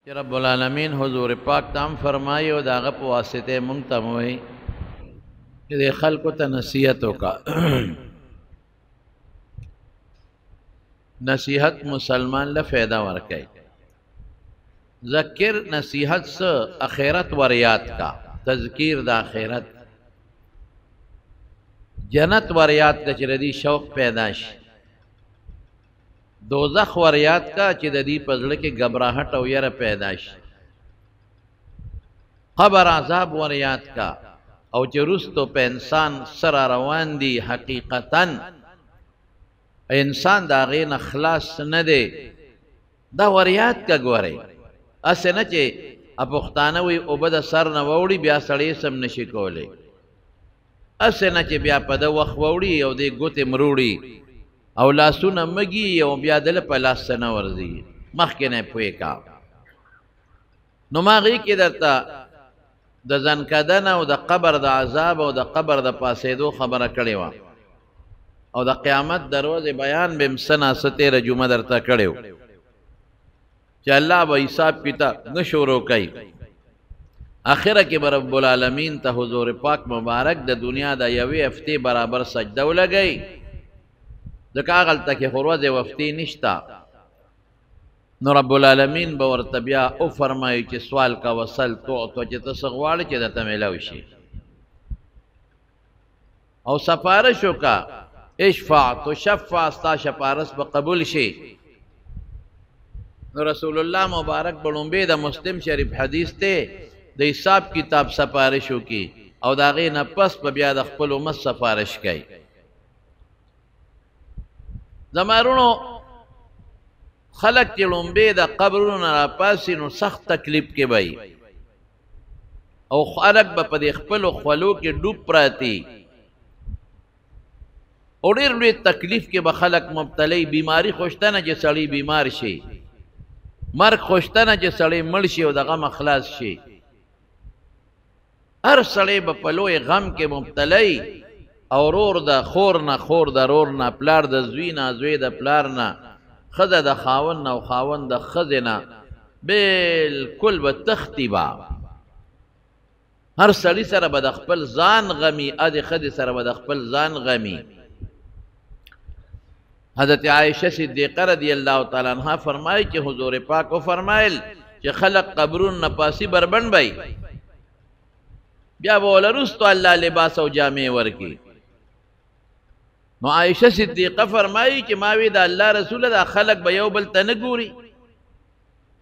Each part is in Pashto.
رب العالمین حضور پاک تام فرمائی او داغه په واسطه مونږ ته وایي چې د خلکو ته نصیحت وکا نصیحت مسلمان له فایده ورکړي ذکر نصیحت سے اخرت ور یاد کا تذکیر د اخرت جنت ور یاد کا چې ردی شوق پیدا شي دوزخ ور یاد کا چې د دې پزړه کې غبراهټ او یره پیدا شي قبر عذاب ور یاد کا او چې رستو په انسان سره روان دي حقیقتا انسان دا غین اخلاص نه دی دا ور یاد کا ګوري اسنه چې اپختانه وي او بد سر نه ووري بیا سړی سم نشي کوله اسنه چې بیا په د وخت ووري او د ګوتې مروړي او لاسونه مگی او بیا دل په لاس نه ورځي مخکې نه پوي کا نو ماغي کې درته د ځن کدن او د قبر د عذاب او د قبر د پاسېدو خبره کړې و او د قیامت دروازه بیان بم سنا ستره جمعه درته کړو چې الله به حساب کتاب نشورو کوي اخره کې رب العالمین ته حضور پاک مبارک د دنیا د یوې هفته برابر سجده ولګي ځکه هغه تکي خروزه وفتي نشتا نو رب العالمین به ورته بیا او فرمایي چې سوال کا وصل تو چې تاسو غواړئ چې دته ملاوي شي او سفارش وکا اشفع تشفع استا سفارش به قبول شي نو رسول الله مبارک بلومبه د مسلم شریف حدیث ته د حساب کتاب سفارش وکي او دا غي نه پس په بیا د خپل امت سفارش کوي زمارونو خلق چې لومبه د قبرونو را پاسې نو سخت تکلیف کې وای او خلق به په خپل خلو کې ډوب پراتی او ډېر لوی تکلیف کې به خلق مبتلی بیماری خوشتنه چې سړی بیمار شي مرګ خوشتنه چې سړی مړ شي او دغه مخلاص شي هر سړی به په لوی غم کې مبتلی او رور د خور نه خور د رور نه پلار د زوی نه زوی د پلار نه خزه د خاون نه او خاون د خزه نه بالکل به تختیبا هر سړی سره به د خپل ځان غمی ادي خدي سره به د خپل ځان غمی حضرت عائشہ صدیقہ رضی اللہ تعالی عنہا فرمایي چې حضور پاک او فرمایل چې خلق قبرون نپاسی بربند بای بیا ولرستو الله لباس او جامع ورکی نو عائشہ صدیقہ فرمایي چې ماوی د الله رسول د خلق به یو بل ته نه ګوري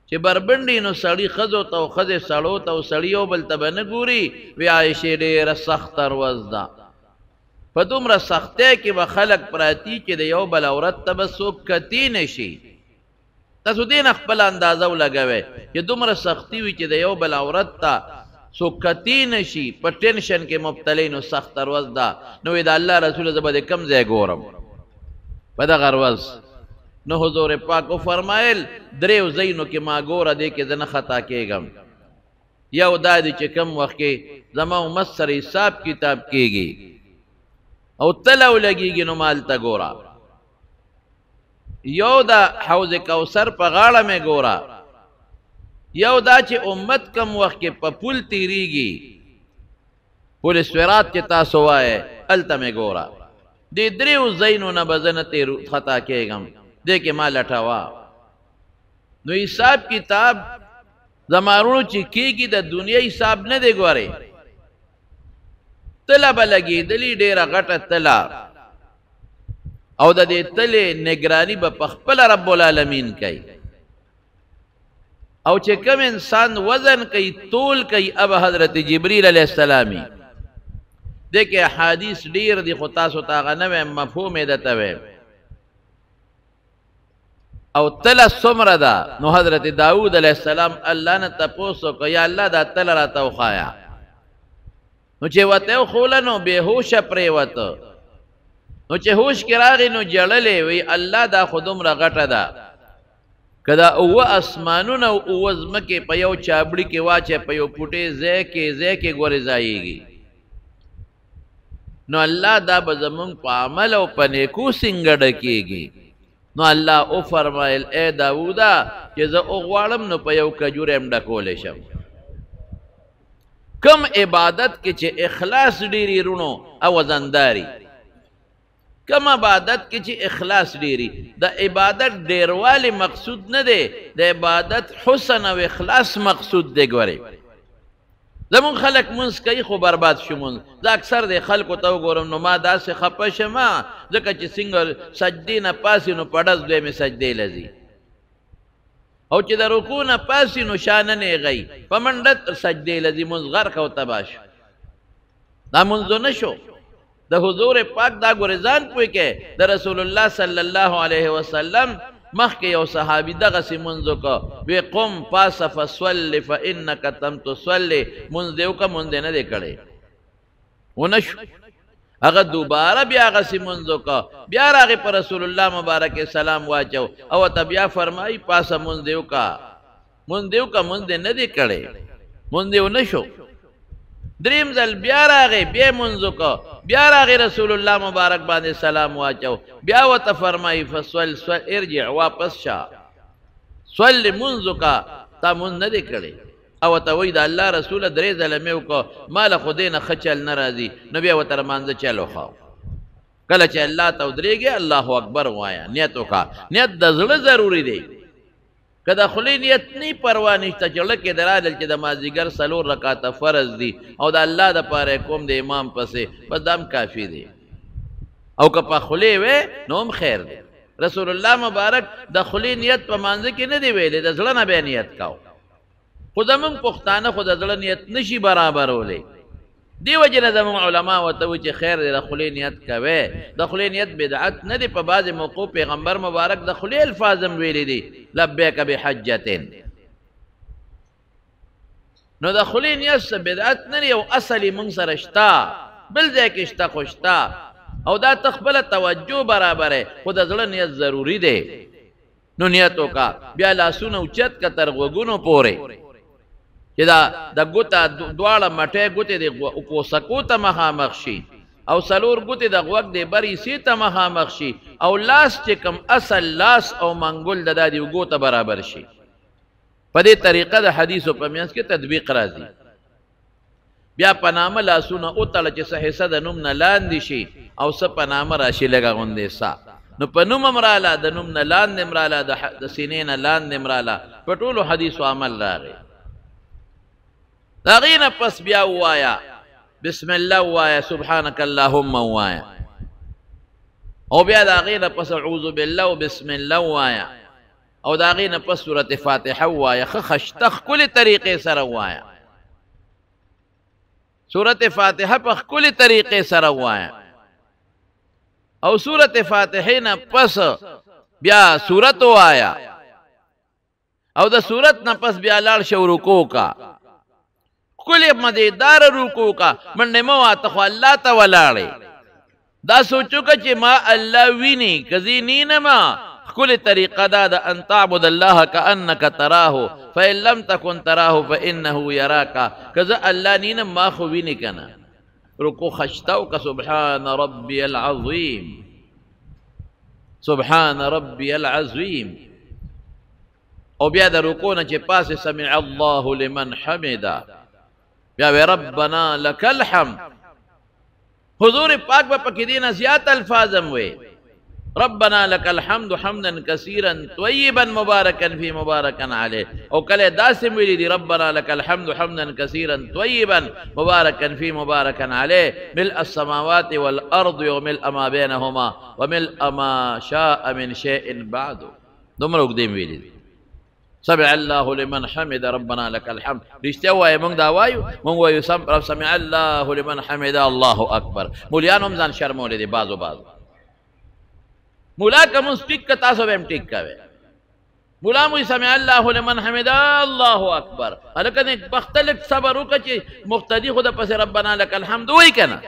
چې بربندي نو سړی خزو ته او خزه سړو ته او سړی یو بل ته نه ګوري وی عائشہ ډېر سخت وزدا په دومره سختۍ کې به خلق پراتی چې د یو بل عورت ته به څوک کتی نشي تاسو دې خپل اندازه ولګوئ چې دومره سختی وي چې د یو بل عورت ته څوک کتی نشي په ټینشن کې مبتلی نو سخت ورځ ده نو د الله رسول زبر کم ځای ګورم په دغه ورځ نو حضور پاک او فرمایل دریو زینو کې ما ګوره دې کې زنه خطا کېږم یو دا دی چې کم وخت کې زما امت سره حساب کتاب کېږي او تلو لګیږي نو مال ته ګوره یو دا حوض کوثر په غاړه مې ګوره یو دا چې امت کم وخت کې په پل تیریږي پل صراط کې تاسو وایي الته مې ګوره دې دریو زینو نه بزنه تیر خطا کېږم دې کې ما لټاوه نو حساب کتاب زمارونو چې کېږي د دنیا حساب نه دی ګوري تله به لګېدلې ډېره غټه تله او د دې تلې نگرانی به په خپله رب العالمین کوي او چې کوم انسان وزن کوي طول کوي اب حضرت جبريل علیہ السلامی دیکھے حدیث ډیر دی خو تاسو ته غنوې مفهوم دته وې او تل سمره ده نو حضرت داود علیہ السلام الله نه تاسو کو یا الله دا تل را توخایا نو چې وته خولنو بهوش پرې وته نو چې هوش کې راغی نو جړلې وی الله دا خودم را غټه ده کدا او اسمانونه او زمکه په یو چابړي کې واچه په یو پټه ځای کې ګورې ځایږي نو الله دا به زمون په عمل او په نیکو سنگړ کېږي نو الله او فرمایل اے داوودا چې زه وغواړم نو په یو کجوره هم ډکولی شم. کم عبادت کې چې اخلاص ډېري رونو او وزنداري، کم عبادت کې چې اخلاص ډېري، د عبادت ډېروالی مقصود نه دی، د عبادت حسن او اخلاص مقصود دی. ګورئ زمون خلک منځ کوي خو برباد شو منځ. زه اکثر د خلکو ته وګورم نو ما داسې خفه شمه ځکه چې څنګه سجدې نه پاسې نو په ډز دویمې سجدې لځي، او چې د رکوع نه پاسې نو شانه نیغی په منډه سجدې لځي، منځ غرق او تباه شو. دا منځ نه شو. د حضور پاک دا ګورې ځان پوه کې د رسول الله صلی الله علیه وسلم مخکې یو صحابي دغسې منځ وکړه، وی قم پاسه فصلی فانک لم تصلی، منځ دې وکړه منځ دې نه دی کړی، ونه شو. هغه دوباره بیا هغسې منځ وکړه، بیا راغې په رسول الله مبارک سلام واچو او ته بیا فرمایي پاسه منځ دې وکړه، منځ دې وکړه، منځ دې نه دی کړی، منځ دې ونه شو. دریم ځل بیا راغې بیا منځ وکړه، بیا راغې رسول الله مبارک باندې سلام واچو، بیا ورته فرمایي فصل ارجع، واپس شه، صلی منځ وکړه، تا منځ نه دی کړی. او ورته وایي د الله رسوله درې ځله مې وکړه ما له خو دې نه ښه چل نه راځي، نو بیا ورته رمانځه چل وښاو. کله چې الله ته ودرېږې الله اکبر ووایه، نیت وکړه. نیت د زړه ضروري دی. که د خولې نیت نه پروا نشته چې زړه کې دې راغلل چې د مازدیګر 4 رکعاته فرض دي او د الله دپاره کوم د امام پسې، بس دا هم کافي دی. او که په خولې وې نو هم خیر دی. رسول الله مبارک د خولې نیت په مانځه کې نه دی ویلی، د زړه نه بیا نیت کاو. خو زمونږ پښتانه خو د زړه نیت نشي برابرولی، دی وجې نه زمونږ علما ورته وایي چې خیر دی د خولې نیت کوی. د خولې نیت بدعت نه دی. په بعضې موقعو پیغمبر مبارک د خولې الفاظ هم ویلی دي لبیک بحجتین. نو د خولې نیت څه بدعت نه دی، او اصل یې مونږ سره شته، بل ځای کې شته خو شته، او دا ته خپله توجه برابره، خو د زړه نیت ضروري دی. نو نیت وکړه، بیا لاسونه اوچت که تر غوږونو پورې چې د ګوته دواړه مټۍ ګوتې د پوسکو ته مخامخ شي، او 4 ګوتې د غوږ د بر حصې ته مخامخ شي، او لاس چې کوم اصل لاس او منګل د دا د اوږو ته برابر شي. په دې طریقه د حدیثو په منځ کې تطبیق راځي. بیا په نامه لاسونه وتړه چې څه حصه د نوم نه لاندې شي او څه په نامه راشي لږه غوندې سا. نو په نوم هم راله، د نوم نه لاندې هم راله، د سینې نه لاندې هم راله، په ټولو حدیثو عمل راغی. د هغې نه پس بیا ووایه بسم الله ووایه، سبحانک اللهم ووایه، او بیا د هغې نه پس اعوذ بالله و بسم الله ووایه، او د هغې نه پس سورت فاتحه ووایه. ښه خشته ښکلې طریقې سره ووایه، سورت فاتحه په ښکلې طریقې سره ووایه. او سورت فاتحې نه پس بیا سورت ووایه، او د سورت نه پس بیا لاړ شه رکوع کا، ښکلې مزېداره رکوع کا، منډې مه وه ته خو الله ته ولاړې. دا سوچ وکړه چې ما الله ویني که زه نینمه. ښکلې طریقه دا د ان تعبد الله کانک تراه فان لم تکن تراه فانه یراک. که زه الله نینم ما خو ویني که نه. رکوع خشته وکړه، سبحان ربی العظیم، سبحان ربی العظیم. او بیا د رکوع نه چې پاسې سمع الله لمن حمده، بیا وی ربنا لک الحمد. حضور پاک به پکې دې نه زیات الفاظ هم وی، ربنا لك الحمد حمدا كثيرا طيبا مباركا في مباركا عليه. او کله داسې ویلي دي ربنا لك الحمد حمدا كثيرا طيبا مباركا في مباركا عليه ملء السماوات والارض وملء ما بينهما وملء ما شاء من شيء بعد. دومره اوږدې ویلي دي. سمع الله لمن حمد ربنا لك الحمد. رښتیا وایه موږ دا وایو، موږ وایو سمع الله لمن حمد الله اکبر. مولیان هم ځان شرمولی دي بعضو بعضو. مولا که مونږ ټیک که تاسو به هم ټیک کوئ. مولا مو سمع الله لمن حمده الله اکبر. هلکه دې بخته لږ صبر وکړه چې مقتدي خو د پسې ربنا لک الحمد وایي که نه.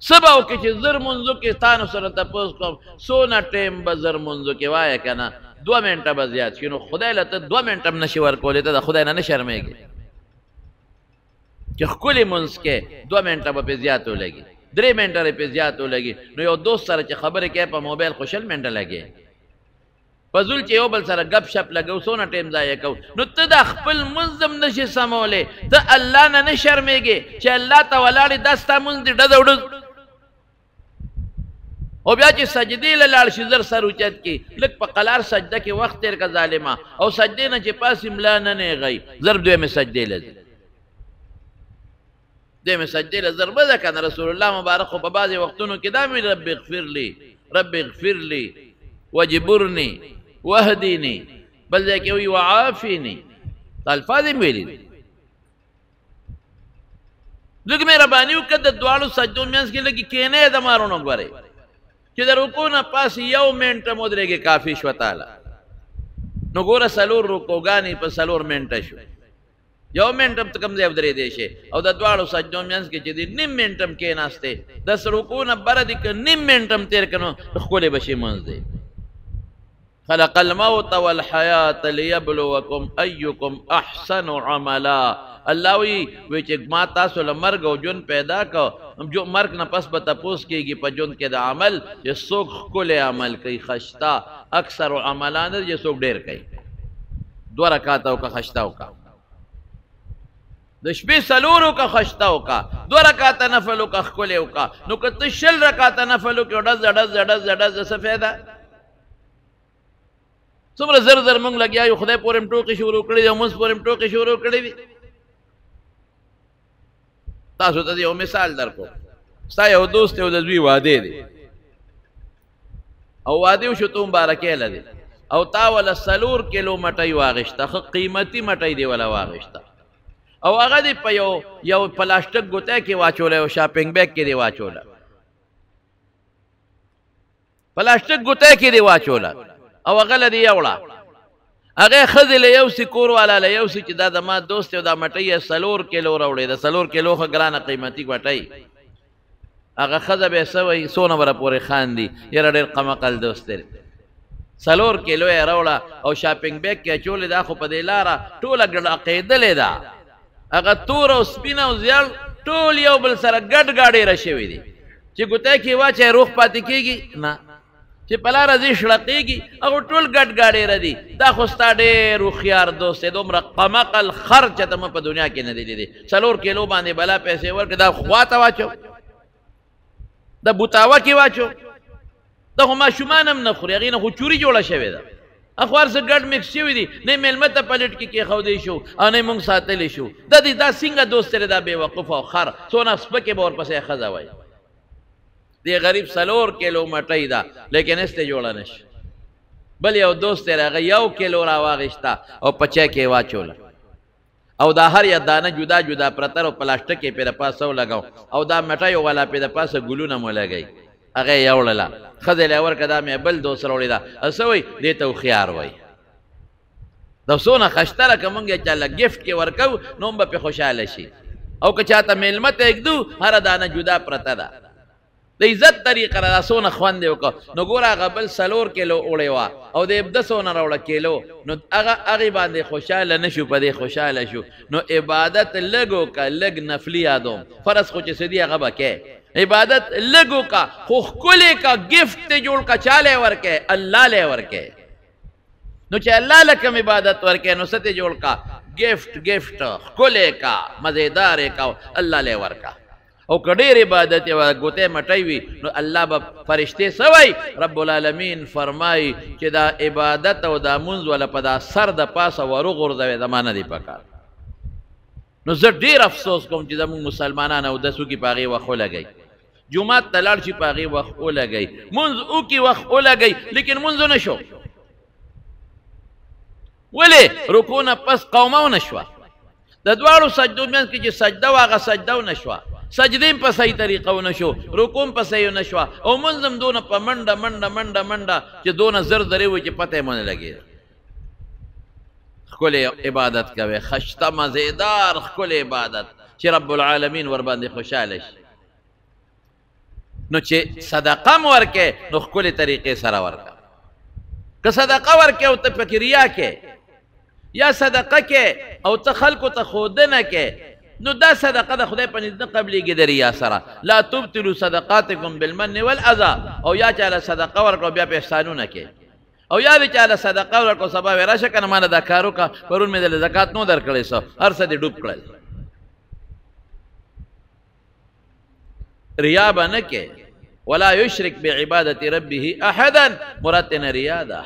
څه به وکړې چې زر مونځو کې تانو سره تپوس کوم څونه ټیم به زر مونځو کې وایه که نه 2 منټه به زیات شي. نو خدای له ته 2 منټه هم نشي ورکولی، ته د خدای نه نه شرمېږې چې ښکلي مونځ کې 2 منټه به پې زیات ولګي. 3 منټه په زیات ولګي نو یو دوست سره چې خبرې کوي په موبایل خو 6 منټه لګي فزول چې یو بل سره غب شپ لګو سونه ټیم ضایع کو نو ته د خپل منظم نشي سمولې ته الله نه شرمېږي چې الله ته ولاړې دستا منځ دې ډز وډز او بیا چې سجدې له لاړ شي زر سر اوچت کې لږ په قلار سجده کې وخت تېر که ظالمه او سجدې نه چې پاسې ملا نه نیغی زر دویمې سجدې له ځي دویمې سجدې له زر به ده که نه رسول الله مبارک خو په بعضې وختونو کې دا مې رب اغفر لي رب اغفر لي وجبرني وهديني بل ځای کې وایي وعافیني دا الفاظ یې ویلي دي لږ مهرباني وکړه د دواړو سجدو منځ کې لږې کښېنئ د مارونو ګورئ چې د رکو نه پاس 1 منټه مودرېږي کافي شوه تاله نو ګوره 4 رکوګانې په 4 منټه شو 1 منټ هم ته کوم ځای ودرېدی شي او د دواړو سجدو منځ کې چې دی 1 منټ هم کښېناستې 10 رکو نه بره دي که 1 منټ هم تېر کړه نو ښکلی به شي منځ دی خلق الموت والحیات لیبلوکم ایکم احسن عملا الله وی چې ما تاسو له مرګ او ژوند پیدا کو جو مرګ نه پس به تپوس کېږي په ژوند کې د عمل چې څوک ښکلی عمل کوي خشتا اکثر عملان چې څوک ډېر کوي 2 رکعاته وکړه خشتا وکړه د شپې 4 وکړه خشتا وکړه 2 رکعاته نفل وکړه ښکلی وکړه نو که ته 6 رکعاته نفل وکړې ډز ډز ډز ډز څه فایده څومره زر زر مونږ لګیا یو خدای پورې م ټوکې شروع کړي دي او مونځ پورې م ټوکې شروع کړي دي تاسو ته یو مثال درکو ستا یو دوست یو د دوی واده دی او واده وشو ته مبارکۍ لدی او تا وله 4 کیلو مټۍ واغېسته ښه قیمتي مټۍ دی وله واغېسته او هغه دې په یو پلاسټک ګوتی کې واچوله یو شاپنګ بیگ کې دې واچوله پلاسټک ګوتی کې دې واچوله او هغه له دې یوړه هغې ښځې له یو سي کور والا له یو سي چې دا زما دوست یو دا مټۍ یې 4 کیلو راوړې د 4 کیلو ښه ګرانه قیمتي مټۍ هغه ښځه به یې څه وایي څونه به راپورې خاندي یاره ډېر قمقل دوست دی 4 کیلو یې راوړه او شاپنګ بیگ کې اچولې دا خو په دې لاره ټوله ګډاقېدلې ده هغه تور او سپین او زیړ ټول یو بل سره ګډ ګاډېره شوي دي چې ګوتی کې واچوې روغ پاتې کېږي نه چې په لاره ځي شړقېږي هغه ټول ګډ ګاډېره دي دا خو ستا ډېر هوښیار دوست دی دومره قمقل خر چېته مه په دنیا کې نه دی لیدی 4 کیلو باندې بلا پیسې ورکړې دا خوا ته واچو دا بوتاوه کې واچو دا خو ماشومان هم نه خوري هغې نه خو چوري جوړه شوې ده هغه هر څه ګډ مکس شوي دي نه یې مېلمه ته پلیټ کې کېښودی شو او نه یې مونږ ساتلی شو دا څنګه دوست دی دا بېوقوف او خر څونه سپکې به ورپسې ښځه وایي دی غریب 4 کیلو مټۍ ده لیکن هېڅ ته جوړه نشي بل یو دوست دی هغه 1 کیلو راواغېسته او په چای کې یې واچوله او دا هر یا دانه جدا جدا پرته او پلاسټک یې پې د پاسه ولګو او دا مټۍ والا پې د پاسه ګلونه مو لګوي هغه یې یوړله ښځې له یې ورکړه دا مې بل دوست راوړې ده او څه وایي دې ته هوښیار وایي دا څونه خشتره که مونږ یې چاله ګفټ کې ورکوو نو هم به پې خوشحاله شي او که چاته میلمه ته ږدو هره دانه جدا پرته ده د عزت طریقه را څونه خوند یې وکړه نو ګوره هغه بل 4 کیلو اوړې وه او د 200 راوړه کیلو نو هغې باندې خوشحاله نه شو په دې خوشحاله شو نو عبادت لږ وکړه لږ نفلي یادوم فرض خو چې څه دي هغه به کې عبادت لږ وکړه خو ښکلې کا ګفټ ته جوړ کا چاله یې ورکې الله له یې ورکې نو چې الله له کوم عبادت ورکې نو څه ته جوړ کا ګفټ ښکلې کا مزېدار یې کا الله له یې ورکه او که ډېر عبادت یې ګوتی مټۍ وي نو الله به فرشتې څه وایي رب العالمین فرمایي چې دا عبادت او دا مونځ وله په دا سر د پاسه وروغورځوې زما نه دی پکار نو زه ډېر افسوس کوم چې زموږ مسلمانان اودس وکړي په هغې وخت ولګئ جومات ته لاړ شي په هغې وخت ولګئ مونځ وکړي وخت ولګئ لیکن مونځ ونه شو ولې رکو نه پس قومه ونه شوه د دواړو سجدو منځ کې چې سجده وه هغه سجده ونه شوه سجدې په صحیح طریقه ونه شو رکو هم په صحیح ونه شوه او مونځ هم دونه په منډه منډه منډه منډه چې دونه زر زرې وي چې پته یې ونه لګېده ښکلی عبادت کوئ خشته مزېدار ښکلی عبادت چې رب العالمین ورباندې خوشحاله شي نو چې صدقه م ورکې نو ښکلې طریقې سره ورکه که صدقه ورکې او ته پکې ریا کې یا صدقه کې او ته خلکو ته ښودنه کې نو دا صدقه د خدای په نزد نه قبلېږي د ریا سره. لا تبطلوا صدقاتکم بالمن والاذى. او یا چاله صدقه ورکړو بیا په احسانونه کې، او یا دې چاله صدقه ورکړو سبا وې راشه کنه مانه دا کار وکړه پرون مې د زکات نو درکړی سو هر څه دې ډوب کړل. ریا به نه کې. ولا یشرک بعبادت ربه احدا. مراد نه ریا ده،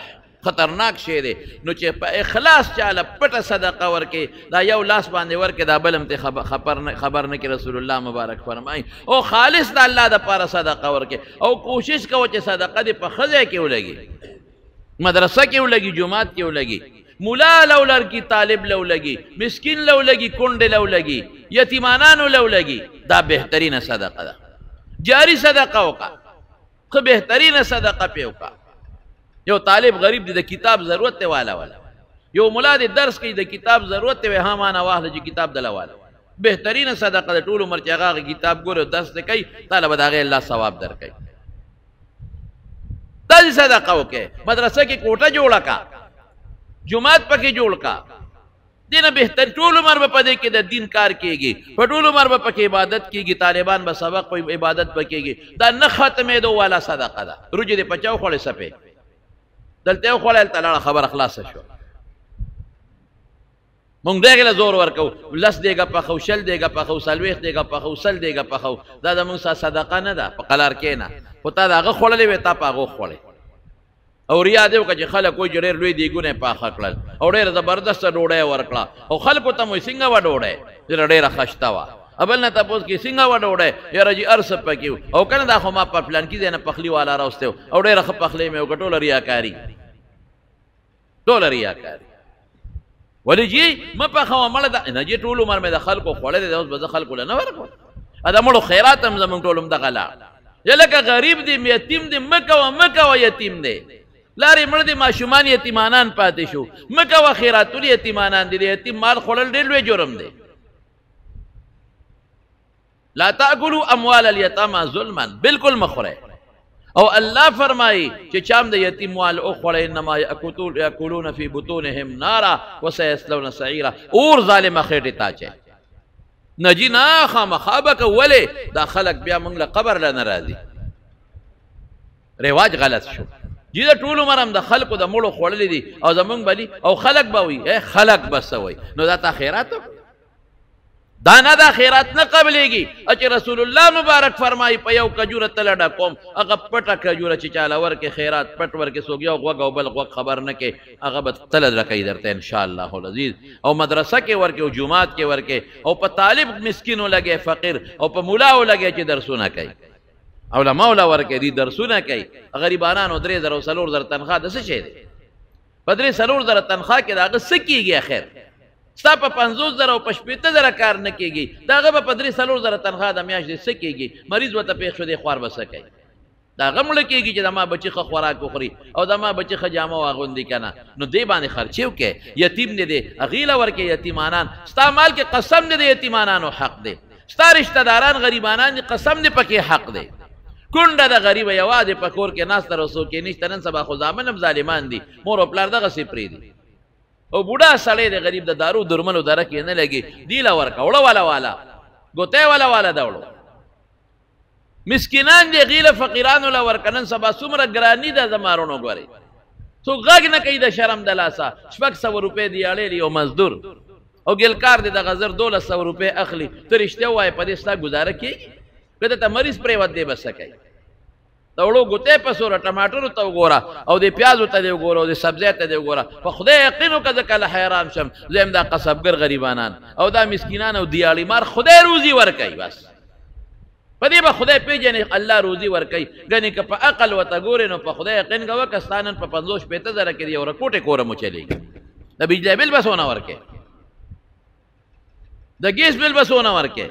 خطرناک شی دی. نو چې په اخلاص چاله پټه صدقه ورکې دا یو لاس باندې ورکې دا بل هم ته خبر نه کې. رسول الله مبارک فرمایي او خالص د الله دپاره صدقه ورکې، او کوشش کوه چې صدقه دې په ښه ځای کې ولګي، مدرسه کې ولګي، جماعت کې ولګي، مولا لو لرګي، طالب لو لګي، مسکین لو لګي، کونډې لو لګي، یتیمانانو لو لګي. دا بهترینه صدقه ده. جاری صدقه وکړه، ښه بهترینه صدقه پې وکړه. یو طالب غریب دی د کتاب ضرورت دی والا، یو ملا دی درس کوي د کتاب ضرورت دی ها مانه واخله چې کتاب دله والا. بهترینه صدقه د ټول عمر چې هغه کتاب ګوري او درس دی کوي تعالی به د هغې الله ثواب درکوي. داسې صدقه وکړې. مدرسه کې کوټه جوړه کا، جماعت پکې جوړ کا، دینه بهتر ټول عمر به په دې کې د دین کار کېږي، په ټول عمر به پکې عبادت کېږي، طالبان به سبق په عبادت به کېږي. دا نه ختمېدو والا صدقه ده. روجې دې پچاو خوړې سپې دلته یې وخوړی هلته لاړه خبره خلاصه شوه. مونږ دغې له زور ورکوو 10 دیګه پخو، 20 دیګه پخو، 40 دیګه پخو، 100 دیګه پخو. دا د مونږ سره صدقه نه ده په قلار کې نه. خو تا د هغه خوړلې وې تا په هغو خوړې. او ریا دې وکړه چې خلک وایي چې ډېر لوی دیګونه یې پاخه کړل او ډېره زبردسته ډوډۍ ورکړه او خلکو ته مو وایي څنګه وه ډوډۍ؟ ډېره ښه وه. بل نه تپوس کې څنګه وه ډوډۍ؟ یاره جي هر څه پکې و. او که نه دا خو ما په پلانکي ځای نه پخلي والا راوستی و او ډېره ښه پخلی مې وکړه. ټوله ریاکاري، ټوله ریاکاري. ولې جي مه پخوه مړه ده نه جي ټول عمر مې د خلکو خوړلی دی، اوس به زه خلکو له نه ورکوم. د مړو خیرات هم زمونږ ټول همدغه لاړ. یا لکه غریب دی یتیم دی مه کوه یتیم دی. لارې مړه دی ماشومان یتیمانان پاتې شو، مه کوه خیراتونه یتیمانان دي. د یتیم مال خوړل ډېر لوی جرم دی. لا تاکلوا اموال الیتاما ظلما. بالکل مه خورئ. او الله فرمایي چې چام د یتیم مال وخوړی انما یاکلون فی بطونهم نارا وسیصلون سعیرا. اور ظالمه خېټې ته اچوي. نه جي نه خامخا به کوو. ولې دا خلک بیا موږ له قبر له نه راځي. رواج غلط شو. جي د ټول عمر هم د خلکو د مړو خوړلي دي او زمونږ بلي او خلک به وي خلک به څه وایي. نو دا تا خیرات دا نه دا خیرات نه قبلېږي. چې رسول الله مبارک فرمایي په یو کجوره تله ډکوم، هغه پټه کجوره چې چاله ورکې خیرات پټ ورکې څوک یو غوږ او بل غوږ خبر نه کې هغه به تله ډکوي درته انشاءالله العزیز. او مدرسه کې ورکې او جومات کې ورکې او په طالب مسکین ولګې فقیر او په ملا ولګې چې درسونه کوي. علما ولا ورکې دي درسونه کوي. غریبانانو 3000 او 4000 تنخواه د څه شی دی؟ په 3000 تنخواه کې د هغه څه کېږي اخر؟ ستا په 50000 او په 18000 کار نه کېږي. د هغه به په 3000 تنخواه د میاشتې څه کېږي؟ مریض ورته پېښ شو دی خوار به څه کوي؟ د هغه مړه کېږي چې د ما بچي ښه خوراک وخوري او د ما بچي ښه جامه واغوندي که نه. نو دې باندې خرچې وکړې. یتیم دی دی هغې له ورکې یتیمانان. ستا مال کې قسم دی د یتیمانانو حق دی. ستا رشته داران غریبانان دي قسم دی پکې حق دی. کونډه د غریبه یوازې په کور کې ناسته رسو کې نشته. نن سبا خو زامن هم ظالمان دي، مور او پلار دغسې پرېږدي. او بوډا سړی د غریب د دارو درملو دره کې نه لګي دی له ورکه وړه والا ګوتی والا ده وړو. مسکینان دي هغې له فقیرانو له ورکه. نن سبا څومره ګراني ده زمارونو ګورئ. څوک غږ نه کوي د شرم د لاسه. 600 روپۍ دیاړی دی یو مزدور او ګلکار دی دغه زر 1200 روپۍ اخلي. ته رښتیا ووایې په دې ستا ګزاره کېږي؟ که ته مریض پرېوت دی به څه کوي؟ د وړو ګوتې په سوره ټماټرو ته وګوره او د پیازو ته دې وګوره او د سبزۍ ته دې وګوره. په خدای یقین وکړه زه کله حیران شم. زه یم دا قصبګر غریبانان او دا مسکینان او دیاړي مار خدای روزي ورکوي. بس په دې به خدای پېژنې الله روزي ورکوي. ګنې که په عقل ورته ګورې نو په خدای یقین کوه که ستا نن په 50-60 کې د یو رکوټې کوره مو چلېږي. د بجلی بل به څونه ورکې، د ګیس بل به څونه ورکې.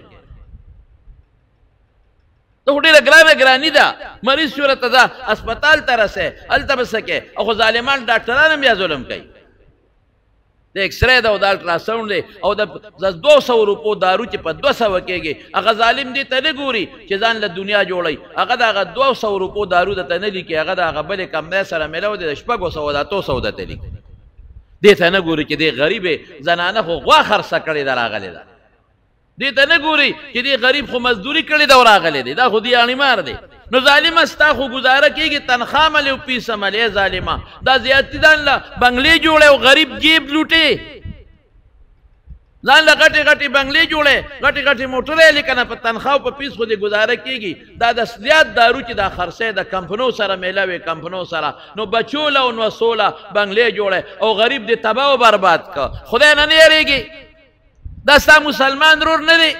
ته خو ډېره ګراني ده. مریض شو راته ځه اسپتال ته رسې هلته به څه کوې. او خو ظالمان ډاکټران هم بیا ظلم کوي. د اکسرې ده او د الټراساونډ دی او د 200 روپو دارو چې په 200 کېږي. هغه ظالم دې ته نه ګوري چې ځان له دنیا جوړوي. هغه د هغه 200 روپو دارو درته نه لیکي. هغه د هغه بلې کمرې سره میلاو دی د 600 د 800 درته لیکي. دې ته نه ګوري چې دې غریبې زنانه خو غوا خرڅه کړې ده راغلې ده. دې ته نه ګوري چې دې غریب خو مزدوري کړې ده او راغلی دی، دا خو دیاړي مار دی. نو ظالمه ستا خو ګزاره کېږي تنخوا ملې او پیسه ملې ظالمه، دا زیاتي ځان له بنګلې جوړې او غریب جیب لوټې، ځان له غټې غټې بنګلې جوړې غټې غټې موټرې لیکنه په تنخوا او په پیس خو دې ګزاره کېږي. دا د زیات دارو چې دا خرڅې د کمپنو سره میله وي کمپنو سره، نو بچو له او نوسو له بنګلې جوړې او غریب دې تباه او برباد که. خدای نه یېرېږي؟ دا ستا مسلمان رور نه دی،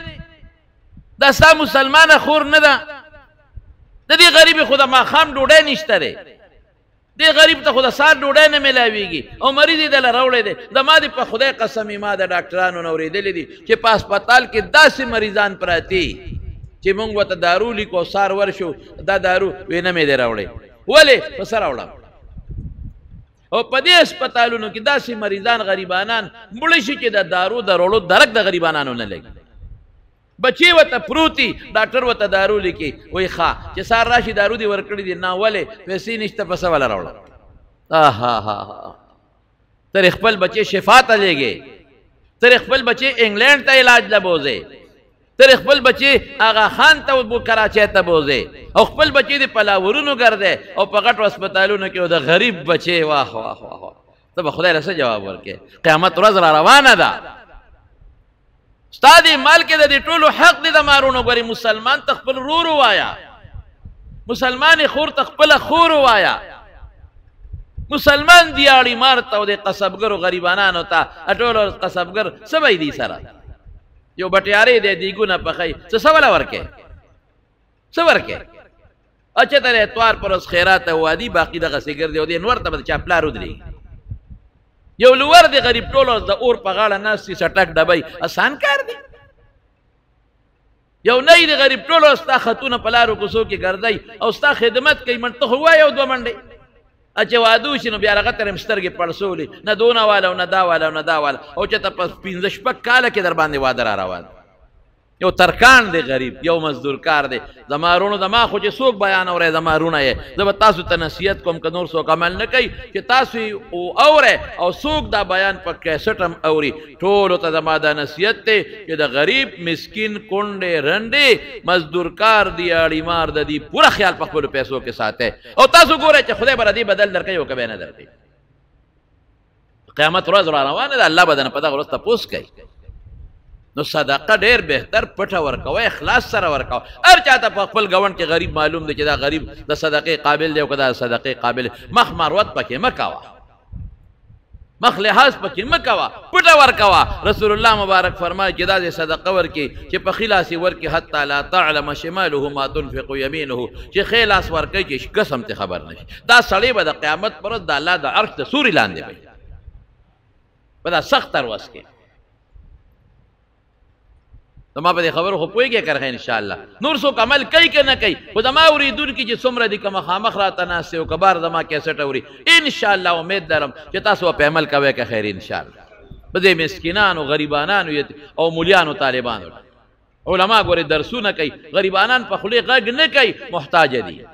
دا ستا مسلمانه خور نه ده. د دې غریب خو د ماښام ډوډۍ نشته دی، دې غریب ته خو د سهار ډوډۍ نه میلاویږي او مریض یې دله راوړی دی. د ما دې په خدای قسم ما د ډاکټرانو نه اورېدلي دي چې په هسپتال کې داسې مریضان پراته چې موږ ورته دارو لیکو او سهار ورشو دا دارو وی نه مې دی راوړی. ولې په څه راوړم؟ او په دې هسپتالونو کې داسې مریضان غریبانان مړه شي چې د دارو د راوړو درک د غریبانانو نه لګي. بچی ورته پروتي ډاکټر ورته دارو لیکي، وایي ښه چې سهار راشي دارو دې ورکړي دي. نه ولې؟ پیسې نشته په څه وله راوړه؟ تر خپل بچې شفا ته لېږې، تر خپل بچې انګلینډ ته علاج له بوځې، تر خپل بچې آغا خان ته کراچۍ ته بوځې او خپل بچې د پلاورونو ګرځې او په غټو هسپتالونو کې د غریب بچې. واه واه واه، ته به خدای له څه جواب ورکې؟ قیامت ورځ را روانه ده. ستا دې مال کې د دې ټولو حق دی د مارونو. ګورې مسلمان ته خپل رور ووایه، مسلمان خور ته خپله خور ووایه، مسلمان دیاړي مار ته او د قصبګرو غریبانانو ته ټولو قصبګر څه به دي سره یو بټیارې دی دیګونه پخی څه څه وله ورکې؟ څه ورکې؟ اچھا تر اتوار پر ورځ خیرات وادي باقي دغسې ګرځي او دې نور ته به د چا پلار ودرېږي. یو لور دی غریب ټولو د اور په غاړه ناست سټک ډبی، اسان کار دی. یو نه دی غریب ټولو ستا خطونه په لارو کوڅو کې ګرځئ او ستا خدمت کوي. منډه خو ووایه او دوه منډې چې واده وشي نو بیا هغه ته یې سترګې پړسولې، نه دونه واله او نه دا واله او نه دا واله، او چې ته په 15-16 کاله کې در باندې واده را روان. یو ترکان دی غریب، یو مزدور کار دی. زما رونو زما خو چې څوک بیان اورئ زما رونه یې، زه به تاسو ته نصیحت کوم که نور څوک عمل نه کوي چې تاسو یې اورئ او څوک دا بیان په کیسټ هم اوري. ټولو ته زما دا نصیحت دی چې د غریب مسکین کونډې رنډې مزدور کار دیاړي مار د دې پوره خیال په خپلو پیسو کې ساتئ او تاسو ګورئ چې خدای به ردې بدل درکوي او که به یې نه درکوي. قیامت ورځ را روانه ده، الله به درنه په دغه ورځ تپوس کوي. نو صدقه ډېر بهتر پټه ورکوه، اخلاص سره ورکوه. هر چاته په خپل ګاونډ کې غریب معلوم دی چې دا غریب د صدقې قابل دی او که دا صدقې قابل دی. مخ مروت پکې مه کوه، مخ لحاظ پکې مه کوه، پټه ورکوه. رسول الله مبارک فرمایي چې دا دې صدقه ورکړي چې په ښي لاس یې ورکړي حتی لا تعلم شماله ما تنفق یمینه، چې ښی لاس ورکوي چې قسم ته خبر نه شي. دا سړی به د قیامت پر ورځ د الله د عرش د سوري لاندې وي په دا سخت تروس کې. زما په دې خبرو خو پوهېږې که نه انشاءالله. نور څوک عمل کوي که نه کوي، خو زما اورېدونکي چې څومره دي که مخامخ راته ناست او که بار زما کیسټ اوري، انشاءالله امید لرم چې تاسو به په عمل کوئ که خیر انشاءالله. په دې مسکینانو غریبانانو او مولیانو طالبانو علما ګورې درسونه کوي، غریبانان په خولې غږ نه کوي، محتاجه دي،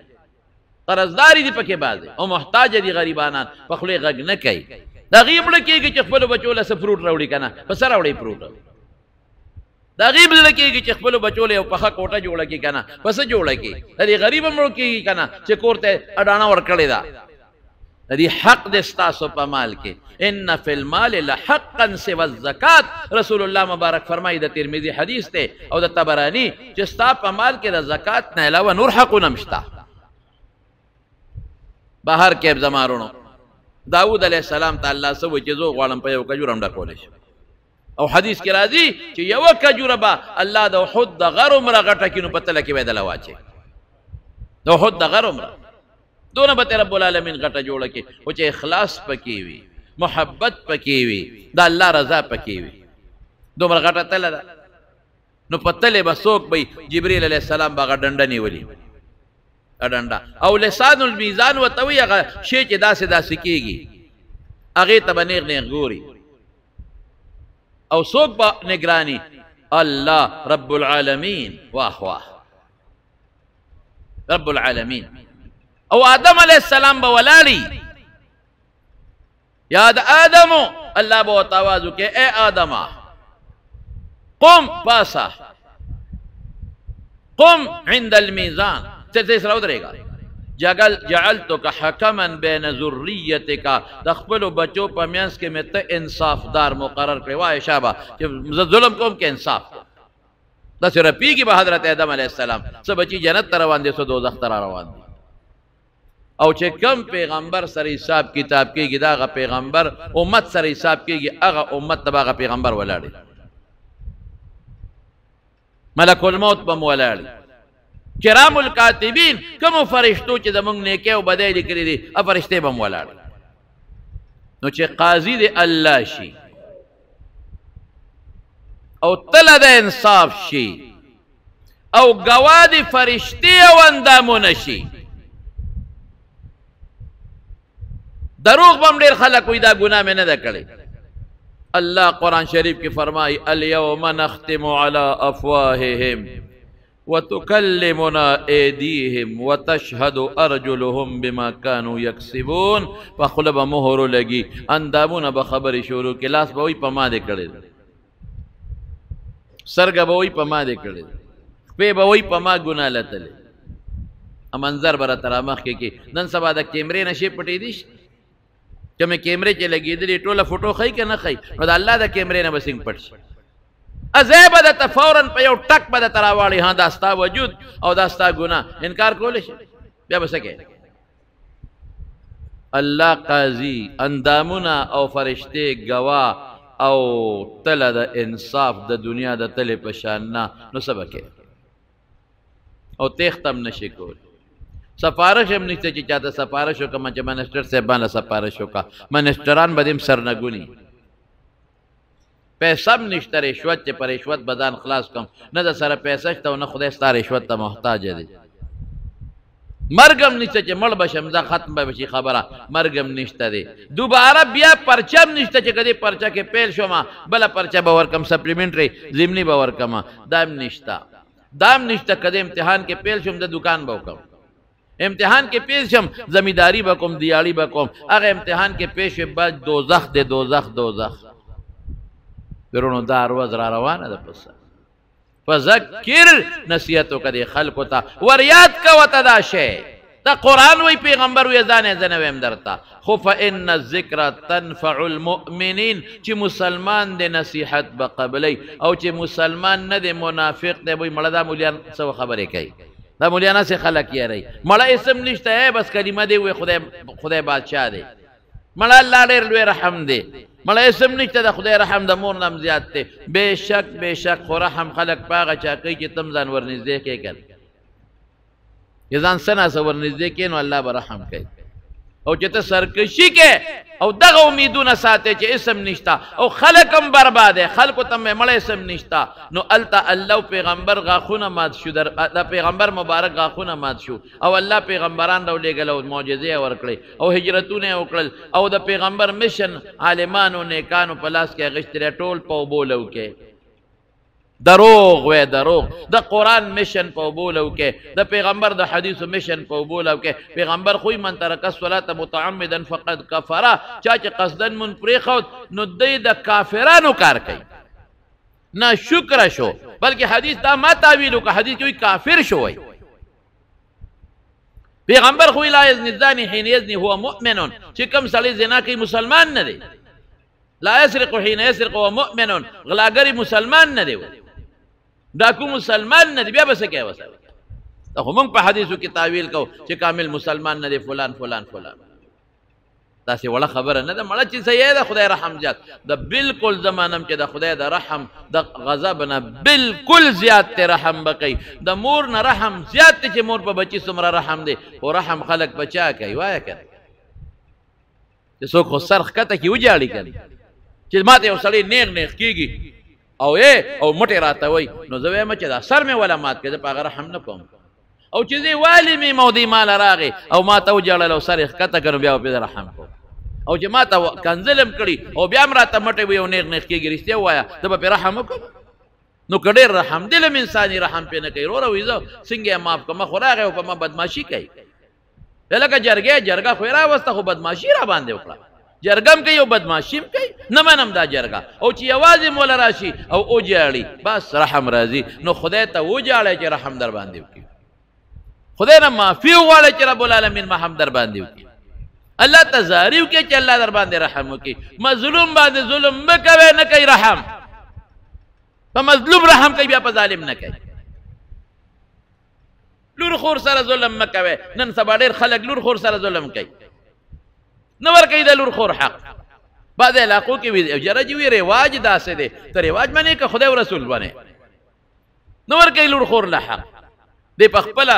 قرضداري دي پکې بعضې او محتاجه دي غریبانان، په خولې غږ نه کوي. د هغې مړه کېږي چې خپلو بچو له څه فروټ راوړي که نه، په څه راوړي فروټ؟ د هغې زړه کېږي چې خپلو بچو له یو پخه کوټه جوړه کړي که نه، په څه جوړه کړي؟ د دې غریبه مړو کېږي که نه چې کور ته اډانه ورکړې ده. د دې حق دی ستاسو په مال کې. ان فی المال لحقا سوى الزکات، رسول الله مبارک فرمایي، د ترمذي حدیث دی او د طبراني، چې ستا په مال کې د زکات نه علاوه نور حقونه هم شته. بهر کې زما رونو داود علیه السلام ته الله څه وایي چې زه غواړم په یو کجوره هم ډکولی شم، او حدیث کې راځي چې یوه کجوره به الله د احد د غر عمره غټه کړي نو په تله کې به یې دله واچوي. د احد د غر عمره دونه به رب العالمین غټه جوړه کړي، خو چې اخلاص پکې وي، محبت پکې وي، د الله رضا پکې وي. دومره غټه تله ده نو په تلې به څوک به جبریل علیه السلام به هغه ډنډه نیولي، ډنډه او لسان المیزان ورته وایي، هغه شی چې داسې داسې کېږي هغې ته به نیغ نیغ ګوري او څوک به نگرانی؟ الله رب العالمین. واه واه، رب العالمین. او آدم علیه السلام به ولاړي، یا د آدمو الله به ورته آواز وکړي، ای آدمه قم پاسا، قم عند المیزان، تے سره ودرے گا. جعلتک حکما بین ذریتک، د خپلو بچو په منځ کې مې ته انصاف دار مقرر کړی. وایه شابه چې زه ظلم کوم که انصاف کوم. داسې رپېږي به حضرت آدم علیه السلام، څه بچي جنت ته روان دي، څه دوزخ ته را روان دي. او چې کم پیغمبر سره حساب کتاب کېږي، د هغه پیغمبر امت سره حساب کېږي، هغه امت ته به هغه پیغمبر ولاړي، ملک الموت به م ولاړي. کرام الکاتبین کومو فرشتو چې زمونږ نیکۍ او بدۍ لیکلي دي، هغه فرشتې به م ولاړي. نو چې قاضي د الله شي او تله د انصاف شي او ګواه د فرشتې او اندامونه شي، دروغ بم ډېر خلک وایي دا ګناه مې نه ده کړې. الله قرآن شریف کې فرمایي الیوم نختم علی افواههم وتکلمنا ایدیهم وتشهد ارجلهم بما كانوا یکسبون. په خوله به مهر لګي، اندامونه به خبرې شروع کړي، لاس به وایي په ما دې کړی، سترګه به وایي په ما دې کړی، خپې به وایي په ما ګناه لتلی. منظر به راته رامخکې کې. نن سبا د کیمرې نه شی پټېدی شي، چې مې کیمرې چې لګېدلې ټوله فوټو ښیي که نه ښیي، نو د الله د کیمرې نه به څنګه پټ شي. ځای به درته فوراً په یو ټک به درته راواړي، ها دا ستا وجود او دا ستا ګناه، انکار کولی شي؟ بیا به څه کوې؟ الله قاضي، اندامونه او فرشتې ګواه او تله د انصاف د دنیا د تلې په شان نه، نو څه به کوې؟ او تیښته هم نشي کولی. سفارش هم نشته چې چاته سفارش وکړم چې منسټر صاحب باندې سفارش وکړه. منسټران به دې هم سرنګوني، پیسه هم نشته، رشوت چې په رشوت به ځان خلاص کړم، نه د سره پیسه شته او نه خدای ستا رشوت ته محتاج دی. مرګ هم نشته چې مړ به شم، دا ختم به شي خبره، مرګ هم نشته دی. دوباره بیا پرچه هم نشته چې که دې پرچه کې پیل شوم بله پرچه به ورکړم، سپلیمنټري ضمني به ورکړم، دا هم نشته. دا هم نشته که د امتحان کې پیل شم د دکان به وکړم، امتحان کې پیش شم زمینداری به کوم، دیاړي به کوم، هغه امتحان کې پیش شي بس دوزخ دی، دوزخ دوزخ. ورونو دا ورځ را روانه ده. پس فذکر نصیحت وکړه خلکو ته، ور یاد کوه ته دا شی. دا قرآن وی پیغمبر وی ځان یې زه نه ویم درته. خو فإن الذکر تنفع المؤمنین، چې مسلمان دی نصیحت به قبلی، او چې مسلمان نه دی منافق دی، وی مړه دا مولیان څه خبرې کوي، دا مولیانا سے خلق کیا رہی. مڑا اسم نشتا ہے، بس کلمہ دے ہوئے خدای بادشاہ دے. مڑا اللہ ډیر لوی رحم دے. مڑا اسم نشتا دا خدای رحم دا مور نام زیاد تے. بے شک خو رحم خلق پاگا چاکی چی تم زان ورنزدے کے کر، یہ زان سنا سا ورنزدے کے نو اللہ برحم کئی. او چې ته سرکشي کې او دغه امیدونه ساتي چې اسم نشتا او خلق هم برباده، خلقو ته مړ اسم نشتا، نو الته الله پیغمبر غاخونه مات شو، د پیغمبر مبارک غاخونه مات شو، او الله پیغمبران راولېږل او معجزې ورکړې او هجرتونه وکړل، او د پیغمبر مشن عالمانو نیکانو په لاس کې اغشتره ټول په وبولو کې. دروغ وی دروغ. د قرآن مشن په وبولو کې، د پیغمبر د حدیثو مشن په وبولو کې. پیغمبر خوی من ترک الصلاة متعمدا فقد کفر، چا چې قصدن من پریښود نو دی د کافرانو کار کوي، نه شکر شو، بلکې حدیث دا ما تعویل وکړه، حدیث کوي کافر شو. وی پیغمبر خوی لا یزنی الزانی حین یزنی هو مؤمن، چې کوم سړی زنا کوي مسلمان نه دی. لا یسرق حین یسرق هو مؤمن، غلاګری مسلمان نه دی، ډاکو مسلمان نه دی. بیا به څه کوي ورسره؟ خو موږ په حدیثو کې تعویل کوو چې کامل مسلمان نه دی، فلان فلان فلان. داسې وړه خبره نه ده. مړه چې صحیح ده، خدای رحم زیات د بالکل زمانم چې د خدای د رحم د غضب نه بالکل زیات ته رحم بقي. د مور نه رحم زیات ته چې مور په بچي څومره رحم دی، او رحم خلق بچا کوي. وایه که چې څوک خو سر ښکته کي وجاړي که چې ماته یو سړی نیغ نیغ کېږي او مټې راته وایي، نو زه وایم چې دا سر مې ولا مات کړي، زه په هغه رحم نه کوم. او چې زه والي مې مودې ماله راغې او ما ته وجاړل او سر یې ښکته کړ، نو بیا به رحم کوم. او چې ما ته کنځلم کړي او بیا هم راته مټې وي او نیغ نیغ کېږي، رښتیا ووایه، زه به پرې رحم وکړم. نو که ډېر رحم دل م انساني رحم پرې نه کوي، وروره وایي زه څنګه یې معاف کړم، خو راغی او په ما بدماشي کوي. لکه جرګه خو یې راوسته، خو بدماشي را باندې وکړه. جرګم کوي او بدماشیم کوي نه منم دا جرګه او چې یوازې مولا راشي او جاړي بس رحم راځي نو خدای ته وجاړی چې رحم در باندې وکړي خدای نه معافي وغواړی چې رب العالمین رحم در باندې وکړي الله ته زاري وکړي چې الله در باندې رحم وکړي مظلوم باندې ظلم مه کوئ نه کوي رحم په مظلوم رحم کوي بیا په ظالم نه کوي لور خور سره ظلم مه کوئ نن سبا ډېر خلک لور خور سره ظلم کوي نه ورکوي د لور خور حق بعض علاقو کې وي جره جي وي رواج داسې دی ته رواج منې که خدای او رسول بنې نه ورکوي لور خور له حق دی په خپله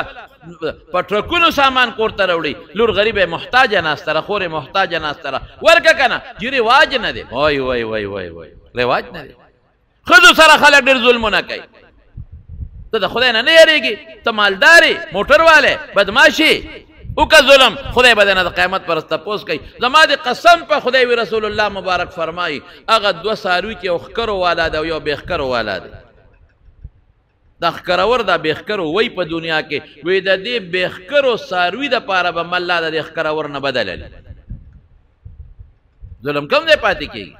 په ټرکونو سامان کور ته راوړي لور غریبه محتاجه ناسته ده خور محتاجه ناسته ده ورکه که نه جي رواج نه دی وای وای وای وای وای رواج نه دی ښځو سره خلک ډېر ظلمونه کوي ته د خدای نه یېرېږي ته مالدارې موټر والی بدماشي وکه ظلم خدای به درنه د قیامت پر ورځ تپوس کوي زما د قسم په خدای وي رسول الله مبارک فرمایي هغه دوه څاروي چې یو ښکرو والا ده او یو بېښکرو والا ده دا ښکرور دا بېښکرو وی په دنیا کې وی د دې بېښکرو څاروي دپاره به مله د دې ښکرور نه بدلوي ظلم کم دی پاتې کېږي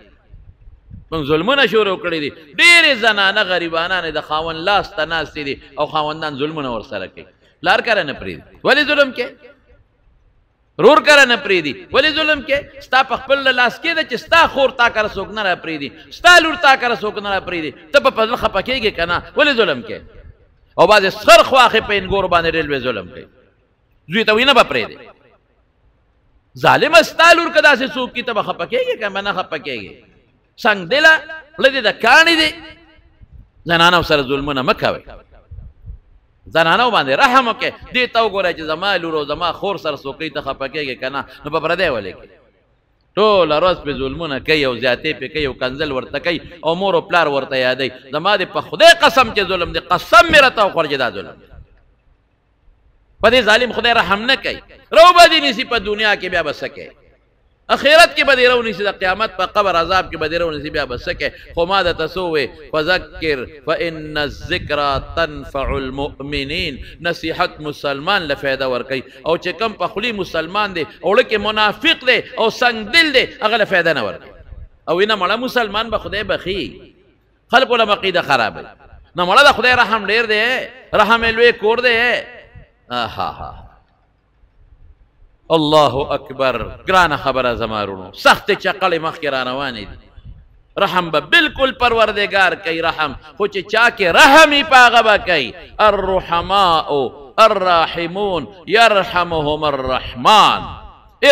موږ ظلمونه شروع کړي دي ډېرې زنانه غریبانانې د خاوند لاس ته ناستې دي او خاوندان ظلمونه ورسره کوي لار کره نه پرېږدي ولې ظلم کې رور کره نه پرېږدي ولې ظلم کې ستا په خپل لاس کې ده چې ستا خور تا کره څوک نه راپرېږدي ستا لور تا کره څوک نه راپرېږدي ته په زړه خفه کېږې که نه ولې ظلم کې او بعضې سخر خواښې په انګورو باندې ډېر لوی ظلم کوي زوی ته وي نه به پرېږدي ظالمه ستا لور که داسې څوک کي ته به خفه کېږې که به نه خفه کېږې سنګ دله زړه دې د کاڼي دی زنانو سره ظلمونه مه کوئ زنانو باندې رحم وکړئ دې ته وګورئ چې زما لور او زما خور سره څوکۍ ته خفه کېږي که نه نو په پردی ولې کوي ټوله ورځ پې ظلمونه کوي او زیاتې پې کوي او کنځل ورته کوي او مور او پلار ورته یادوي زما دې په خدای قسم چې ظلم دی قسم مې راته وخوړ چې دا ظلم دی په دې ظالم خدای رحم نه کوي رو به دې نیسي په دنیا کې بیا به څه کوي اخرت کې به دې رو نیسي د قیامت په قبر عذاب کې به دې رو نیسي بیا به څه کوي خو ما درته څه ووې فذکر فإن الذکرى تنفع المؤمنین نصیحت مسلمان له فایده ورکوي او چې کم په خولي مسلمان دی او ړه کې منافق دی او سنګ دل دی هغه له فایده نه ورکوي او نه مړه مسلمان به خدای بخي خلکو له عقیده خرابوي نه مړه د خدای رحم ډېر دی رحم یې لوی کور دی آها الله اکبر ګرانه خبره زما وروڼو سختې چقلې مخکې را روانې دي رحم به بالکل پروردګار کوي رحم خو چې چا کې رحم یې په هغه به کوي الرحماء الراحمون یرحمهم الرحمن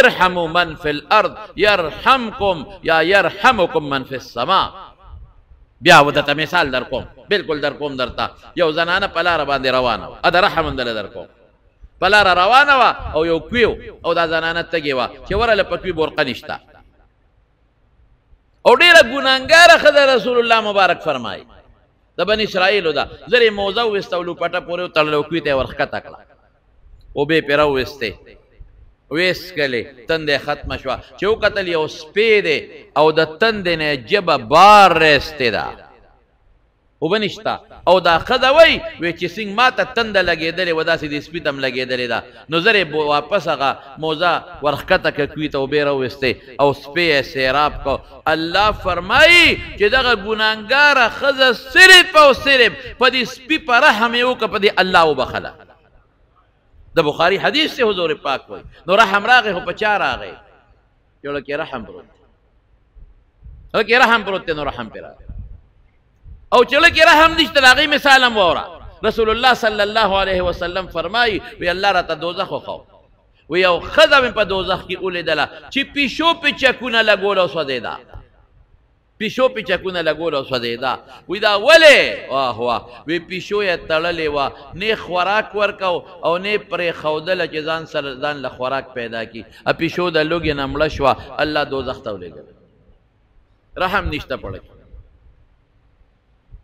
ارحموا من فی الارض یرحمکم یا یرحمکم من فی السماء بیا ودته مثال در کوم بالکل در کوم درته یو زنانه په لاره باندې روانه وه د رحم اندله در کوم په لاره روانه وه او یو کوي او دا زنانه تږې وه چې ورله په کوي برقه نشته او ډېره ګناهګاره ښځه رسول الله مبارک فرمایي د بني اسرائیلو ده زر یې موزه وویسته او لوپټه پورې وتړله او کوي ته یې ورښکته کړه اوبې پرې راوویستې ویسکلې تندې ختمه شوه چې وکتل یو سپی دی او د تندې نه ژبه بار رایستې ده اوبه نشته او دا ښځه وایي چې څنګه ما ته تنده لګېدلې وه داسې د سپي ته هم لګېدلې ده نو زر یې واپس هغه موزه ورښکته کړه کوي ته اوبې راوویستې او سپی یې سیراب کړ الله فرمایي چې دغه ګناهګاره ښځه صرف او صرف په دې سپي په رحم یې وکړه په دې الله وبخله د بخاري حدیث سے حضور پاک وایي نو رحم راغی خو په چا راغی چې کې رحم پروت کې رحم پروت دی نو رحم پې راغی او چې کې رحم نشته د هغې مثال هم واوره رسول الله صلی الله علیه وسلم فرمایي وی الله راته دوزخ وښو وی یو ښځه مې په دوزخ کې ولیدله چې پیشو پې چکونه لګول او سوځېده پیشو پې چکونه لګول او سوځېده وی دا ولې واه واه وی پیشو یې تړلې وه نه خوراک ورکو او نه پرېښودله چې ځان له خوراک پیدا کړي پیشو د لوږې نه مړه شوه الله دوزخ ته ولېږله رحم نشته پړه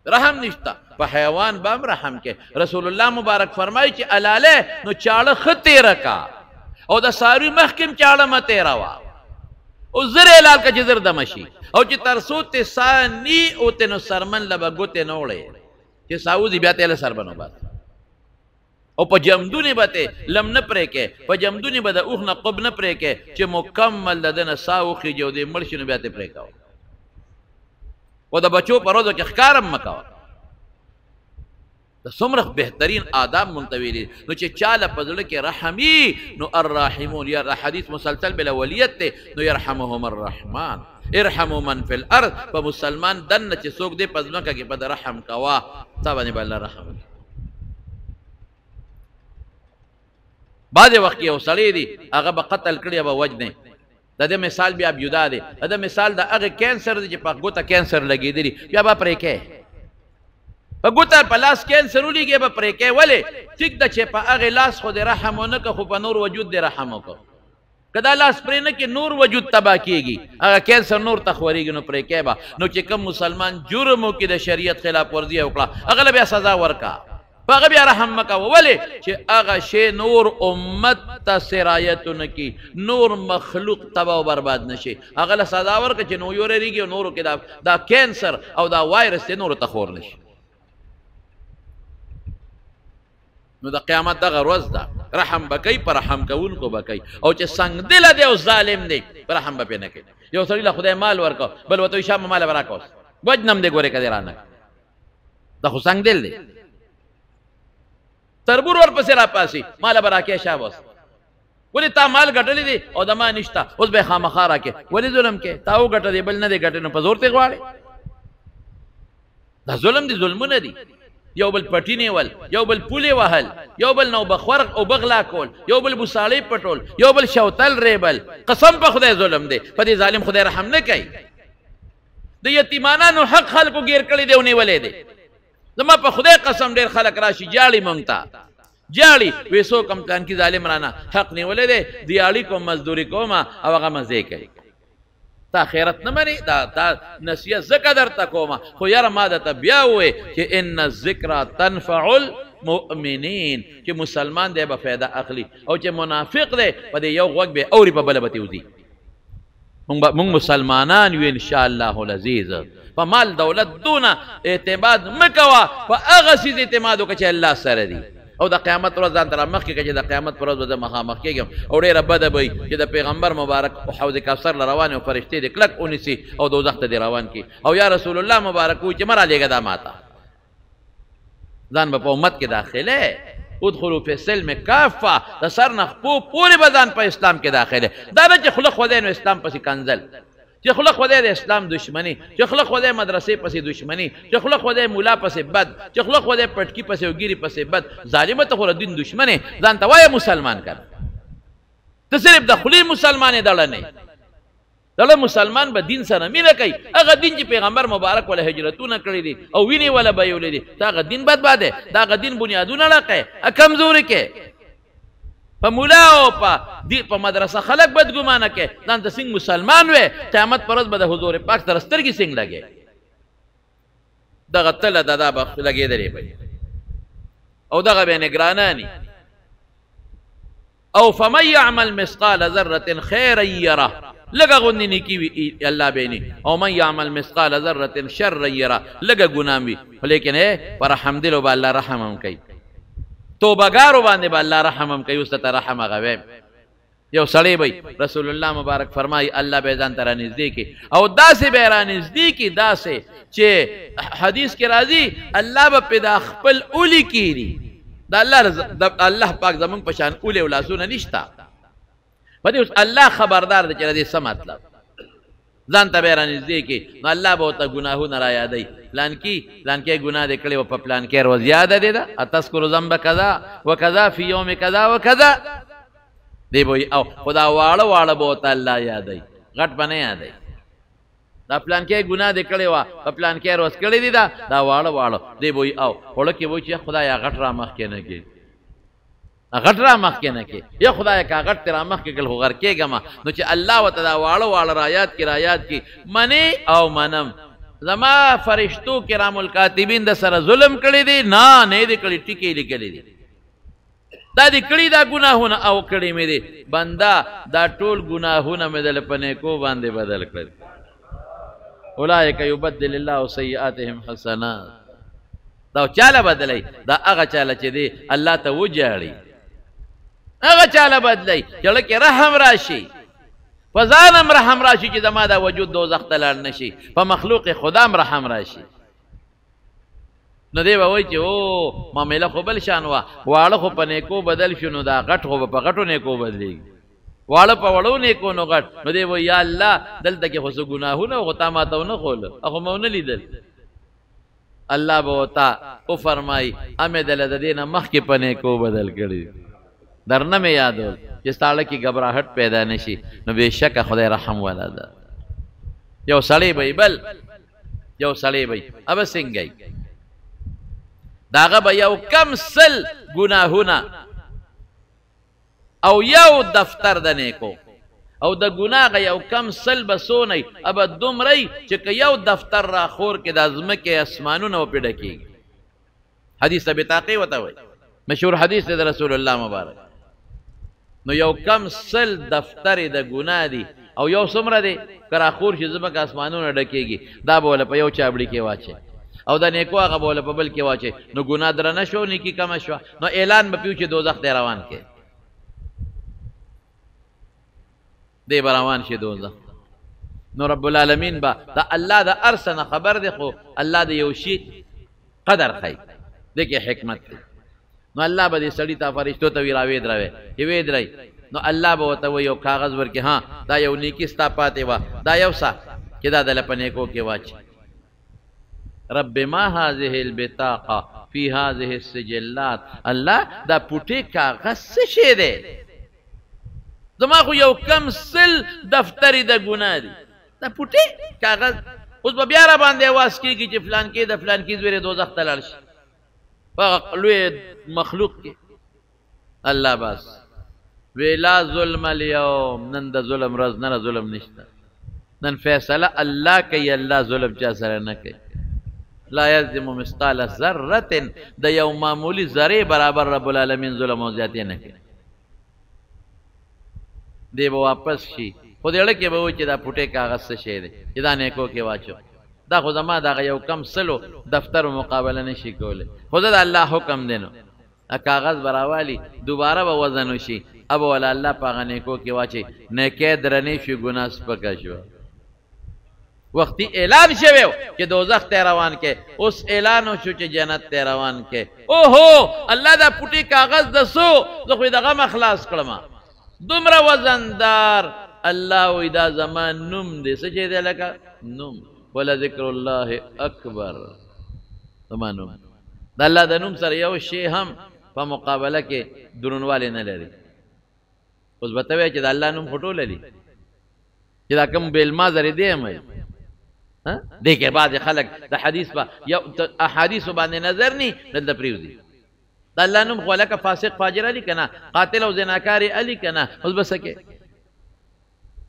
رحم نشته په حیوان به هم رحم کې رسول الله مبارک فرمایي چې الاله نو چاړه ښه تېره کا او د څاروي مخکې هم چاړه مه تېروه او زر یې لال که چې زر دمه شي او چې تر څو ته سا نی اوتې نو سرمن له به ګوتې نه وړې چې سا وځي بیا ته یې له سر به نو باسي او په جمدونې به ته لم نه پرې کې، په جمدونې به د اوښ نه قب نه پرې کې چې مکمل د ده نه ساه وخېږي او دې مړ شي نو بیا ته پرې کوه. او د بچو په ورځو کې ښکار هم مه کوه. د څومره بهترین آداب منتوي دي. نو چې چاله په زړه کې رحم وي نو الراحمون، یا حدیث مسلسل بالاولیت دی، نو یرحمهم الرحمن ارحموا من فی الارض. په مسلمان دننه چې څوک دی په ځمکه کې په د رحم کوه، تا باندې به الله رحم وکړي. بعضې وخت کې یو سړی دی هغه به قتل کړي به وجنې. د دې مثال بیا بیودا دی. د ده مثال د هغه کینسر دی چې په ګوته کینسر لګېدلي، بیا به پرې کوې په ګوته په لاس کینسر ولیږي به پرې کوې. ولې؟ ټیک ده چې په هغې لاس خو دې رحم ونه که، خو په نور وجود دې رحم وکړه. که دا لاس پرې نه کې نور وجود تباه کېږي، هغه کینسر نور ته خورېږي، نو پرې کوې به. نو چې کوم مسلمان جرم وکړي د شریعت خلاف ورزي وکړه، هغه له بیا سزا ورکړه، په هغه بیا رحم مه کوه. ولې؟ چې هغه شی نور امت ته سرایت ونه کړي، نور مخلوق تباه و برباد نه شي. هغه له سزا ورکړه چې نو یورېږي او نورو کې دا کینسر او دا وایرس دی نورو ته خور نه شي. نو د قیامت دغه ورځ ده، رحم به کوي، په رحم کوونکو به کوي. او چې سنګدله دی او ظالم دی، په رحم به پرې نه کوي. یو سړي له خدای مال ورکړه، بل ورته وایي شابه ماله به راکوه، وجنم دی ګورې که دې رانه، دا خو سنګدل دی. تربور ورپسې راپاسي، ماله به راکې شابه اوس، ولې تا مال ګټلی دی او د ما نشته، اوس به یې خامخا راکې. ولې ظلم کې؟ تا وګټه دی بل نه دی ګټلی، نو په زور ترې غواړې. دا ظلم دي، ظلمونه دي. یو بل پټی نیول، یو بل پولې وهل، یو بل نو بخور او بغلا کول، یو بل بوساړې پټول، یو بل شوتل ریبل. قسم په خدای ظلم دی. په دې ظالم خدای رحم نه کوي. د یتیمانانو حق خلکو ګیر کړی دی او نیولې دی. زما په خدای قسم ډېر خلک راشي جاړي مونږ ته، جاړي وایي څوک هم پلانکي ظالم رانه حق نیولی دی، دیاړي کوم مزدوري کومه او هغه مزې کوي. تا خیرت نه منې، دا نصیحت ځکه درته کومه، خو یاره ما درته بیا ووایې چې ان الذکرى تنفع المؤمنین، چې مسلمان دی به فایده اخلي، او چې منافق دی په دې یو غوږ به اوري په بله به تېوځي. مونږ مسلمانان یو انشاءالله العزیز. په مال دولت دونه اعتماد مه کوه، په هغه څیز اعتماد وکړه چې الله سره دی. او د قیامت ورځ ځان ته رامخکې کړه چې د قیامت په ورځ به زه مخامخ کېږم او ډېره بده به وي چې د پیغمبر مبارک حوض کوثر له روان او فرشتې دې کلک ونیسي او دوزخ ته دې روان کړي، او یا رسول الله مبارک وایي چې مه رالېږه دا ماته، ځان به په امت کې داخله. ادخلوا فی السلم کافه، د سر نه خپو پورې به ځان په اسلام کې داخله. دا نه چې خوله خدای نو اسلام پسې کنځل، چې خوله خدای د اسلام دشمنی، چې خوله خدای مدرسې پسې دشمنی، چې خوله خدای مولا پسې بد، چې خوله خدای پټکي پسې او ګیري پسې بد. ظالمه ته خو دین دشمنې، ځان ته وایه مسلمان کړه. ته صرف د خولې مسلمان یې دړه نه، دړه مسلمان به دین سره مینه کوي. هغه دین چې پیغمبر مبارک وله هجرتونه کړي دي او وینې وله بهیولې دي، ته هغه دین بدباد دی، د هغه دین بنیادونه ړقې کمزوري کې. په مولا او په مدرسه خلک بدګمانه کې، ځان ته څنګه مسلمان وې، قیامت پر ورځ به د حضور پاک سره سترګې څنګه لګې، دغه تله دا به لګېدلې به، او دغه به نګراناني. او فمن یعمل مثقال ذره خیرا یره، لږه غوندې نیکي وي الله بیني، او من یعمل مثقال ذره شرا یره، لږه ګناه وي لیکن پر رحمدلو به الله رحم هم کوي، توبهګارو باندې به الله رحم هم کوي. اوس ته رحم هغه ویم، یو سړی به رسول الله مبارک فرمایي الله به ځان ته رانږدې کړي، او داسې به یې رانږدې کړي داسې چې حدیث کې راځي الله به پې دا خپل اولی کېږي. د الله پاک زمونږ په شان اولی او لاسونه نشته. په دې اوس الله خبردار دی چې د دې څه مطلب. ځان ته به یې رانږدې کړي، نو الله به ورته ګناهونه را یادوي. پلانکې ګناه دې کړی و په پلانکې ورځ یاده دې ده، اتذکرو ذنب کذا و کذا فی یوم کذا و کذا، دی به وایي او خو دا واړه واړه به ورته الله یادوي، غټ به نه یادوي. دا پلانکې ګناه دې کړې وه په پلانکې ورځ کړې دي دا واړه واړه، دی به وایي او خوړه کې به وایي چې خدایه غټ را مخکې نه کړي، غټ را مخکې نه کړي، یا خدایه که غټ دې را مخکې کړل خو غر کېږم. نو چې الله ورته دا واړه واړه را یاد کړي منې او منم. زما فرشتو کرام الکاتبین د سره ظلم کړی دی؟ نه دې کړي، ټکي لیکلي دي، دا دې کړي دا ګناهونه او کړي مې دي بنده، دا ټول ګناهونه مې دل په نیکو باندې بدل کړل. اولئک یبدل الله سیئاتهم حسنات. دا چاله بدلی دا هغه چاله چې دی الله ته وجاړي هغه چاله بدلی چې لکه رحم راشي په ځانم رحم راشي چې زما دا وجود دوزخ ته لاړ نشي په مخلوق خدام رحم راشي نو دی به وایي چې او معامله خو بل شان وه واړه خو په نیکو بدل شو نو دا غټ خو به په غټو نیکو بدلېږي واړه په وړو نیکو نو غټ نو دی وایي یا الله دلته کې خو څه ګناهونه خو تا ما ته ونه ښوله خو مې ونه لیدل الله به ورته وفرمایي امې دله د دې نه مخکې په نیکو بدل کړي درنه مې یادول چې ستا کې غبراهټ پیدا نشي نو بېشکه خدای رحم والا ده یو سړی به بل یو سړی به ابه څنګه د هغه به یو کم سل ګناهونه او یو دفتر د نیکو او د ګناه یو کم سل به څونه ابه دومره چې که یو دفتر راخور کې د ځمکې اسمانونه وپې ډکېږي حدیث بطاقې ورته وایي مشهور حدیث دی د رسول الله مبارک نو یو کم سل دفتر د ګناه دی او یو څومره دی که راخور شي ځمکه اسمانونه ډکېږي دا به وله په یو چابړي کې واچي او د نیکو هغه به وله په بل کې واچي نو ګناه درنه شو نیکي کمه شوه نو اعلان به پیو چې دوزخ دی روان کې دی به روان شي دوزخ نو رب العالمین به د الله د هر څه نه خبر دی خو الله د یو شي قدر ښیي دی کې حکمت دی نو الله به دې سړي ته فرشتو ته وي راوید روی چې وید رای نو الله به ورته وایي یو کاغذ ورکړي ها دا یو نیکي ستا پاتې وه دا یو څه چې دا دله په نیکو کې واچي رب ما هذه البطاقه فی هذه السجلات الله دا پوټې کاغذ څه شی دی زما خو یو کم سل دفترې د ګناه دي دا پوټې کاغذ اوس به بیا را باندې اواز کېږي چې فلان کې د فلان کې زویرې دوزخ ته لاړ شي په لوی مخلوق کې الله بس وی لا ظلم اليوم نن د ظلم ورځ نه ظلم نشته نن فیصله الله کوي الله ظلم چا سره نه کوي لا یظلم مثقال ذره د یو معمولی ذره برابر رب العالمین ظلم او زیاتې نه کوي دی به واپس شي خو دې اړه کې به وایي چې دا پوټې کاغذ څه شی دی چې دا نیکو کې واچو دا خو زما دغه یو کم سلو دفتر مقابله نشي کولی خو د الله حکم دی نو کاغذ به راوالي دوباره به وزن وشي اب ولا الله په هغه نیکو کې واچي نیکۍ درنې شوې ګناه سپکه شوه وختي اعلان شوی چې دوزخ ته روان کې اوس اعلان وشو چې جنت ته روان کې اوهو الله دا پوټي کاغذ دسو زه خو دغه مخلاص کړم دومره وزندار الله وی دا زمان نوم دی څه چې دی لکه نوم ولا ذکر الله اکبر زمان نوم د الله د نوم سره یو شی هم په مقابله کې درونوالی نه لري اوس به ته وایې چې د الله نوم خو ټوله دي چې دا کوم بېلمازرې دی هم دې کې بعضې خلک د حدیث په یو احادیثو باندې نظر نی دلته پرېږدي د الله نوم خو لکه فاسق فاجر علي که نه قاتل او زناکار علي که نه اوس به څه کې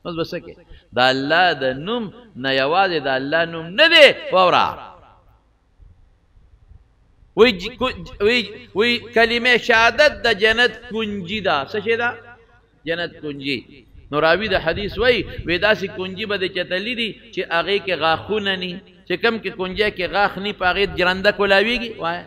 اوس به څه کې د الله د نوم نه یوازې د الله نوم نه دی واوره وی کلمه شهادت د جنت کنجي ده څه شی ده جنت کنجي نو راوی د حدیث وی داسې کنجي به د چتلی دي چې هغې کې غاښونه ني چې کم کې کنجی کې غاښ ني په هغې جرنده کولاویږي وایه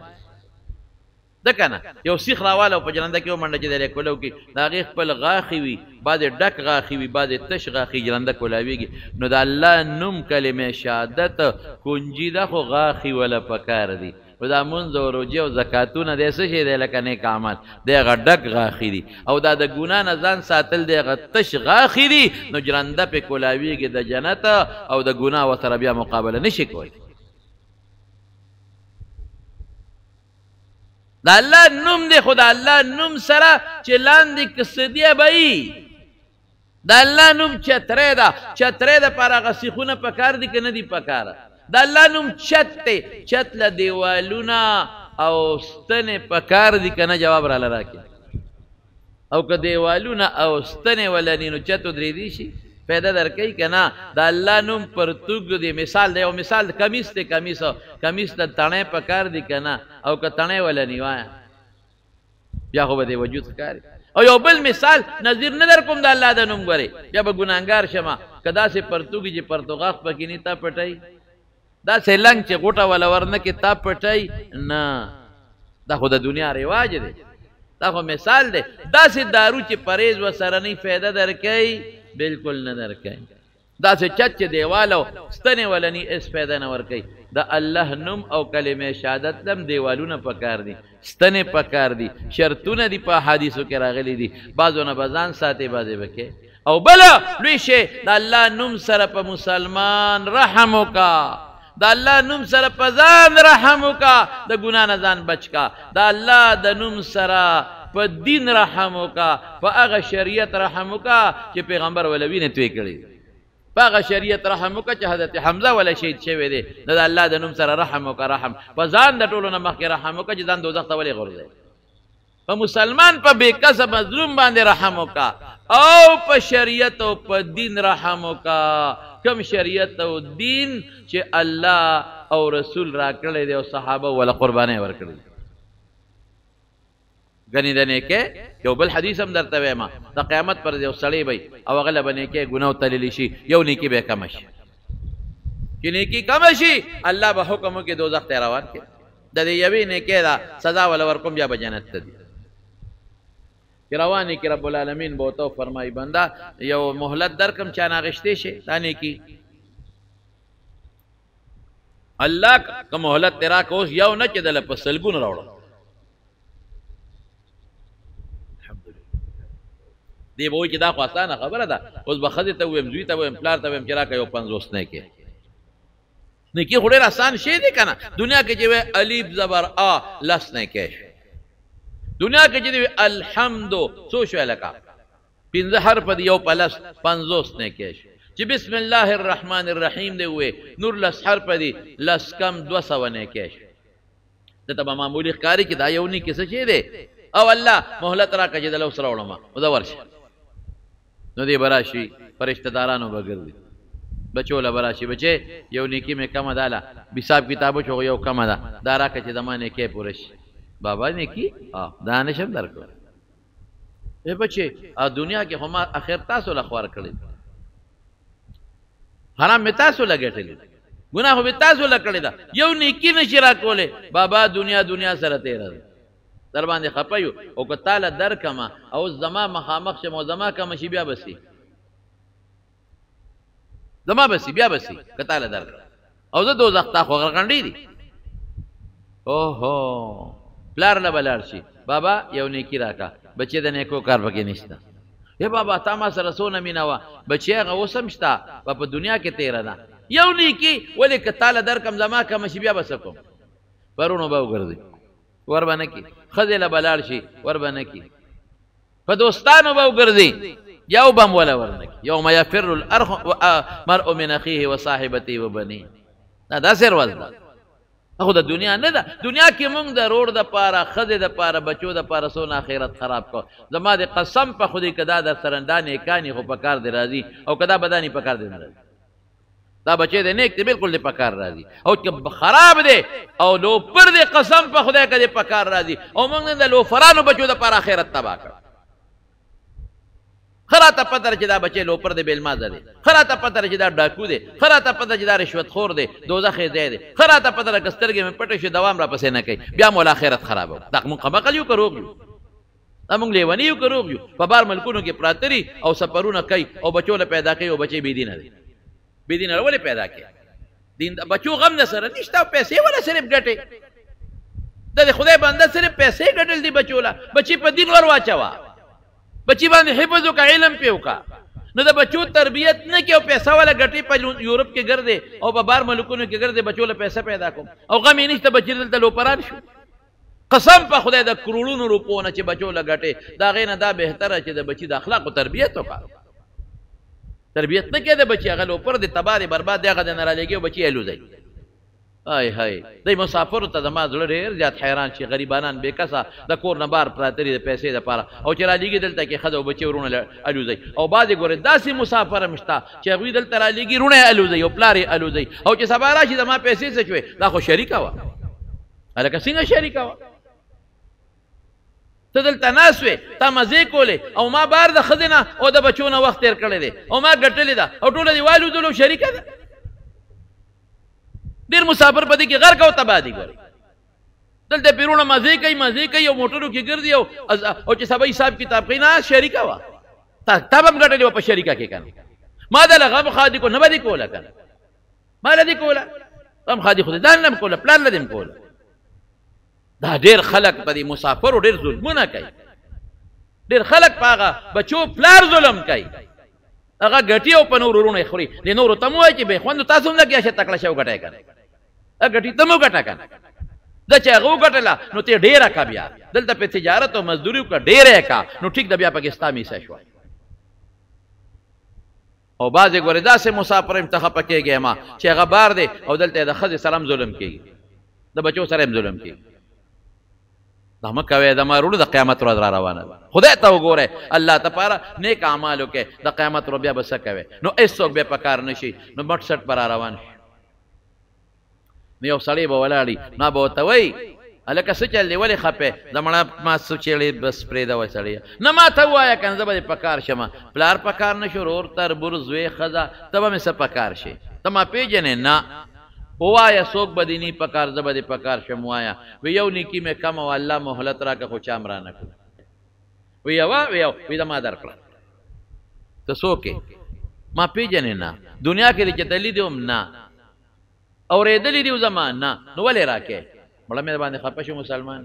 ده که نه یو سیخ راواله او په جرنده کې ومنډه چې دی کولو کې د هغې خپل غاښې وي بعضې ډک غاښې وي بعضې تش غاښې جرنده کولاویږي نو د الله نوم کلمې شهادت کنجي ده خو غاښې وله پکار دي و دا منځ او روجې او زکاتونه دی څه شی دی لکه نیک عمل دی هغه ډک غاښې دي او دا د ګناه نه ځان ساتل دی هغه تش غاښې دي نو جرنده پې کولاویږي د جنت او د ګناه ورسره بیا مقابله نشي کولی د الله نوم دی خو د الله نوم سره چې لاندې قصدیه به وي د الله نوم چتری ده چتری دپاره هغه سیخونه پکار دي که نه دي پکاره د الله نوم چت دی چت له دیوالونه او ستنې پکار دي که نه جواب راله راکړي او که دیوالونه او ستنې ولني نو چت ودرېدی شي پیدا درکوي که نه د الله نوم پرتوګ دی مثال دی یو مثال کمیس دی کمیس ته تڼۍ پکار دي که نه او که تڼۍ ولني وایه بیا خو به دی وجود ښکاري او یو بل مثال نظیر نه در کوم د الله د نوم ګورې بیا به ګناهګار شمه که داسې پرتوګي چې پرتوغاښ پکې ني تا پټوي داسې لنګ چې غوټه ولا ورنه کې تا پټی نه، دا خو د دنیا رواج دی، دا خو مثال دی. داسې دارو چې پرهیز ورسره نه فایده درکوي بلکل نه درکوي. داسې چت چې دیوالو ستنې ولني هېڅ فایده نه ورکوي. د الله نوم او کلمې شهادت لم دیوالونه پکار دي، ستنې پکار دي، شرطونه دي په حدیثو کې راغلي دي. بعضو نه به ځان ساتي، بعضې به کې. او بله لوی شی د الله نوم سره په مسلمان رحم وکړه، د الله نوم سره په ځان رحم وکړه، د ګناه نه ځان بچ کا. د الله د نوم سره په دین رحم وکړه، په هغه شریعت رحم وکړه چې پیغمبر ولا وینې توی کړي، په هغه شریعت رحم وکړه چې حضرت حمزه ولا شهید شوی دی. د الله د نوم سره رحم وکړه، رحم په ځان د ټولو نه مخکې رحم وکړه چې ځان دوزخ ته ولې غورځوي. په مسلمان په بې کسه مظلوم باندې رحم وکړه، او په شریعت او په دین رحم وکړه. کم شریعت او دین چې الله او رسول را کړی دی او صحابه ولا قربانۍ ورکړي. ګنې د نیکۍ یو بل حدیث هم درته وایم، د قیامت پر ورځ یو سړی وي او هغه له به نیکۍ ګناه تللی شي، یو نیکي به کمه شي. چې نیکي کمه شي الله به حکم وکړي دوزخ ته روان کړي. د دې یوې نیکۍ دا سزا ولا ورکوم، بیا به جنت ته ځي. چې روانې کې رب العالمین به ورته فرمایي بنده یو مهلت درکم چا نه اخیستی شي دا نیکي. الله که مهلت دې راکړه اوس یو نه چې دله په سلګونه راوړه. دی به وایي چې دا خو اسانه خبره ده، اوس به ښځې ته ووایم، زوی ته ووایم، پلار ته ووایم چې راکړه یو 50 نیکۍ. نیکي خو ډېر اسان شی دی که نه. دنیا کې چې وایي الف زبر آ 10 نیکۍ شوې. دنیا کې چې دی الحمدو څو شوی لکه 15 حرف دی، یو په 50 نیکۍ شوې. چې بسم الله الرحمن الرحیم دی ووایې نور 10 حرف دی، 10 کم 200 نیکۍ شوې. دته به معمولي ښکاري چې دا یو نیکي څه شی دی. او الله مهلت راکړه چې دله اوس راوړمه، نو دا ورشه. نو دی به راشي په رشته دارانو به ګرځي، بچو له به راشي بچې یو نیکي مې کمه ده، له حساب کتابو چې یو کمه ده، دا راکړه چې زما نیکۍ پوره شي. بابا نیکي دا نشم درکړی. ای بچې دنیا کې خو ما اخر تاسو له خوار کړی، حرام مې تاسو له ګټلی، ګناه خو مې تاسو له کړې ده، یو نیکي نشي راکولی. بابا دنیا سره تېره ده، در باندې خپه یو. او که تاله درکمه او زما مخامخ شم او زما کمه شي بیا بسي، زما بسي بیا بسي که تاله درکړه. او زه دوزخ ته خو غرغنډې دي. اوهو پلار له به لاړ شي، بابا یو نیکي راکړه، بچې د نیکو کار پکې نشته. ای بابا تا ما سره څونه مینه وه، بچې هغه اوس هم شته، په دنیا کې تېره ده. یو نیکي ولې که تاله درکم زما کمه شي بیا به څه کوم. پرونو به وګرځي ور به نه کي، ښځې له به لاړ شي ور به نه کي، په دوستانو به وګرځي یو به هم وله ور نه کي. یوم یفر المرء من اخیه و صاحبته و بنیه. دا داسې ورځ ده، خو د دنیا نه ده. دنیا کې مونږ د روډ دپاره، ښځې دپاره، بچو دپاره څونه آخرت خراب کړو. زما د قسم په خدای که دا در سره دا نیکانې خو په کار دې راځي، او که دا بدانې په کار دې نه راځي. دا بچې دی نیک دی بلکل دی په کار راځي، او که خراب دی او لوپر دی قسم په خدای که دی په کار راځي. او موږ نن د لوفرانو بچو دپاره آخرت تباه کړ. ښه راته پته ده چې دا بچی لوپر دی بېلمازه دی، ښه راته پته ده چې دا ډاکو دی، ښه راته پته ده چې دا رشوتخور دی، دوزخې ځای دی، ښه راته پته ده که سترګې مې پټې شي دوام راپسې نه کوي، بیا مو له آخرت خرابوو. دا موږ قمقل یو که روغ یو؟ دا موږ لیوني یو که روغ یو؟ په بار ملکونو کې پراته دي او سفرونه کوي او بچو له پیدا کوي، او بچی بېدینه دی. بېدینه ولې پیدا کړي؟ دین بچو غم نه سره نشته او پیسې ولا صرف ګټې. د خدای بنده صرف پیسې ګټل دي بچو له. بچي په دین ور واچوه، بچی باندې حفظ وکړه، علم پې وکړه. نو د بچو تربیت نه کې او پیسه والا ګټې په یورپ کې ګرځې او په بار ملکونو کې ګرځې، بچو له پیسه پیدا کوم او غم یې نشته، بچي دلته لوپران شو. قسم په خدای د کروڑونو روپو نه چې بچو له ګټې، د هغې نه دا بهتره چې د بچي د اخلاقو تربیت وکړه. تربیت نه کې د بچي هغه لوپر دی، تباه دی، برباد دی، هغه د نه رالېږي او بچي الوځي. ای های دی مسافرو ته زما زړه ډېر زیات حیران شي. غریبانان بې کسه د کور نه بار پراته دي د پیسې دپاره، او چې رالېږي دلته کې ښځه او بچي ورونه الوځي. او بعضې ګورې داسې مسافر هم شته چې هغوی دلته رالېږي روڼه یې الوځي او پلار یې الوځي، او چې سبا راشي زما پیسې څه شوې، دا خو شریکه وه. هلکه څنګه شریکه وه؟ ته دلته ناست وې، تا مزې کولې، او ما بار د ښځې نه او د بچو نه وخت تېر کړی دی، او ما ګټلې ده، او ټوله دې والوځلو شریکه ده. ډیر مسافر په دې کې غرق او تباه دي ګوري دلته پیرونه مزې کوي او موټرو کې ګرځي او چې سبا حساب کتاب کوي نه شریکه وا تا به هم ګټلې په شریکه کې کنه ما دا لغه خادي کو نه بدی کوله کنه ما لدی کوله هم خادي خو ځان نه کوله پلان لدیم کوله دا ډیر خلک په دې مسافر ډیر ظلمونه کوي ډیر خلک پاغه بچو پلار ظلم کوي هغه ګټي او په نور ورونه خوري د نور ته مو چې به خوند تاسو نه کیږي تکړه شو ګټای کنه هغه ګټي ته مو ګټا کنه دا چې هغه ګټلا نو ته ډیره کا بیا دلته په تجارت او مزدوري کا ډیره کا نو ټیک د بیا پاکستاني څه شو او بعضې ګورې داسې مسافر امتخاب کېږي ما چې هغه بار دی او دلته د ښځې سره هم ظلم کېږي د بچو سره هم ظلم کېږي دا مه کوئ د ما وروڼو د قیامت ورځ را روانه ده خدای ته وګورئ الله تپاره نیک اعمال وکړئ د قیامت ورځ بیا به څه کوئ نو هېڅوک بیا په کار نه شي نو مټ سټ به را روان شي نو یو سړی به ولاړي ما به ورته وایي هلکه څه چل دی ولې خفې د مړه ما څه چېړې بس پرېږده وایي سړی نه ما ته ووایه که نه زه به دې په کار شمه پلار په کار نه شو ورور تربور زوی ښځه ته به مې څه په کار شي ته ما پېژنې نه ووایه څوک به دې نی په کار زه به دې په کار شم وایه وی یو نیکي مې کمه وه الله مهلت راکړه خو چا م رانه کړه وی یوه وی د ما درکړه ته څوک یې ما پېژنې نه دنیا کې دې چې دلی دې هم نه اورېدلي دي زما نه نو ولې راکې مړه مې باندې خفه شو مسلمان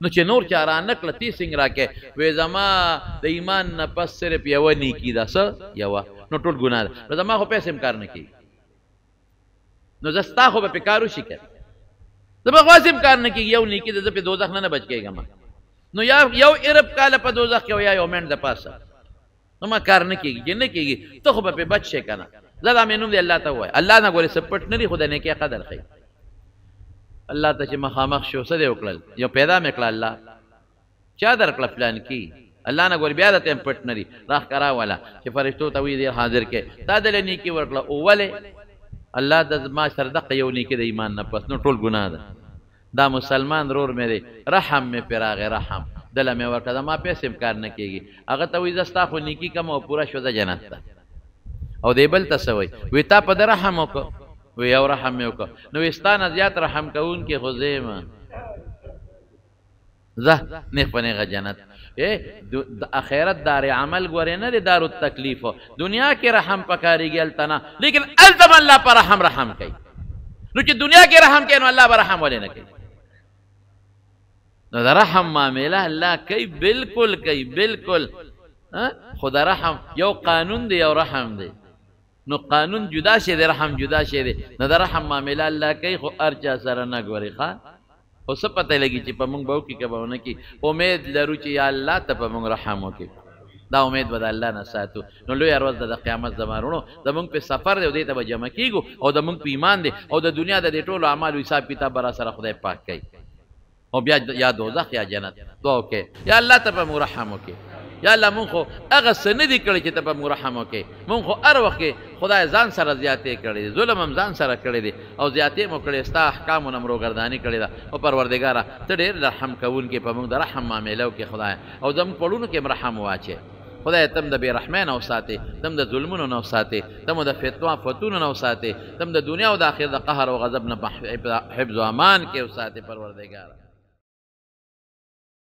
نو چې نور چا را نه کړه تی څنګه راکې وی زما د ایمان نه پس صرف یوه نیکي ده څه یوه نو ټول ګناه ده نو زما خو پیسې هم کار نه کېږي نو زه ستا خو به پې کار وشي که زما خو هسې هم کار نه کېږي یو نیکي ده زه پې دوزخ نه بچ کېږم نو یا یو ارب کاله په دوزخ کې یا یو منټ د پاسه نو ما کار نه کېږي چې نه کېږي ته خو به پې بچ شې که نه زه دا مې نوم دی الله ته ووایه الله نه ګورې څه پټ نه دي خو د نیکۍ قدر ښیي الله ته چې مخامخ شو څه دې وکړل یو پیدا مې کړه الله چا درکړه پلان کې الله نه ګورې بیا درته هم پټ نه دي راښکاره واله چې فرشتو ته وایي دې حاضر کې تا دله نیکي ورکړه او ولې الله د ما سره دقه یو نیکي د ایمان نه پس نو ټول ګناه ده دا مسلمان رور مې دی رحم مې پرې راغی رحم دله مې ورکړه د ما پیسې هم کار نه کېږي هغه ته وایي زه ستا خو نیکي کوم او پوره شوه د جنت ته او دی بل ته څه وایي وایي تا په ده رحم وکړه وی یو رحم مې وکړه نو وایي ستا نه زیات رحم کوونکي خو زه یم ځه نیغ په نیغه جنت د اخرت دار عمل ګورې نه دی دارو تکلیف دنیا کې رحم پکارېږي هلته نه لیکن هلته به الله په رحم کوي نو چې دنیا کې رحم کوي نو الله به رحم ولې نه کوي نو د رحم معامله الله کوي بلکل کوي بلکل خو د رحم یو قانون دی یو رحم دی نو قانون جدا شي دی رحم جدا شي دی نو د رحم معامله الله کوي خو هر چا سره نه ګوري ښه خو څه پته لګي چې په موږ به وکړي که به ونه کړي امید لرو چې یا الله ته په موږ رحم وکړي دا امید به د الله نه ساتو نو لویه ورځ ده د قیامت زما وروڼو زموږ پې سفر دی او دې ته به جمع کېږو او زموږ په ایمان دی او د دنیا د دې ټولو اعمالو حساب کتاب به را سره خدای پاک کوي او بیا یا دوزخ یا جنت دعا وکړئ یا الله ته به موږ رحم وکړي یا الله مونږ خو هغه څه نه دي کړی چې ته به موږ رحم وکړې مونږ خو هر وخت کې خدای ځان سره زیاتې کړی دی ظلم هم ځان سره کړی دی او زیاتې مو کړې ستا احکامو نه مروګرداني کړې ده او پروردګاره ته ډېر رحم کوونکې په مونږ د رحم معامله وکړې خدایه او زموږ په وړونو کې هم رحم واچې خدای ته هم د بې رحمۍ نه وساتې ته هم د ظلمونو نه وساتې ته مو د فتونو نه وساتې ته هم د دنیا او د آخرت د قهر او غضب نه حفظ و امان کې وساتې پروردګاره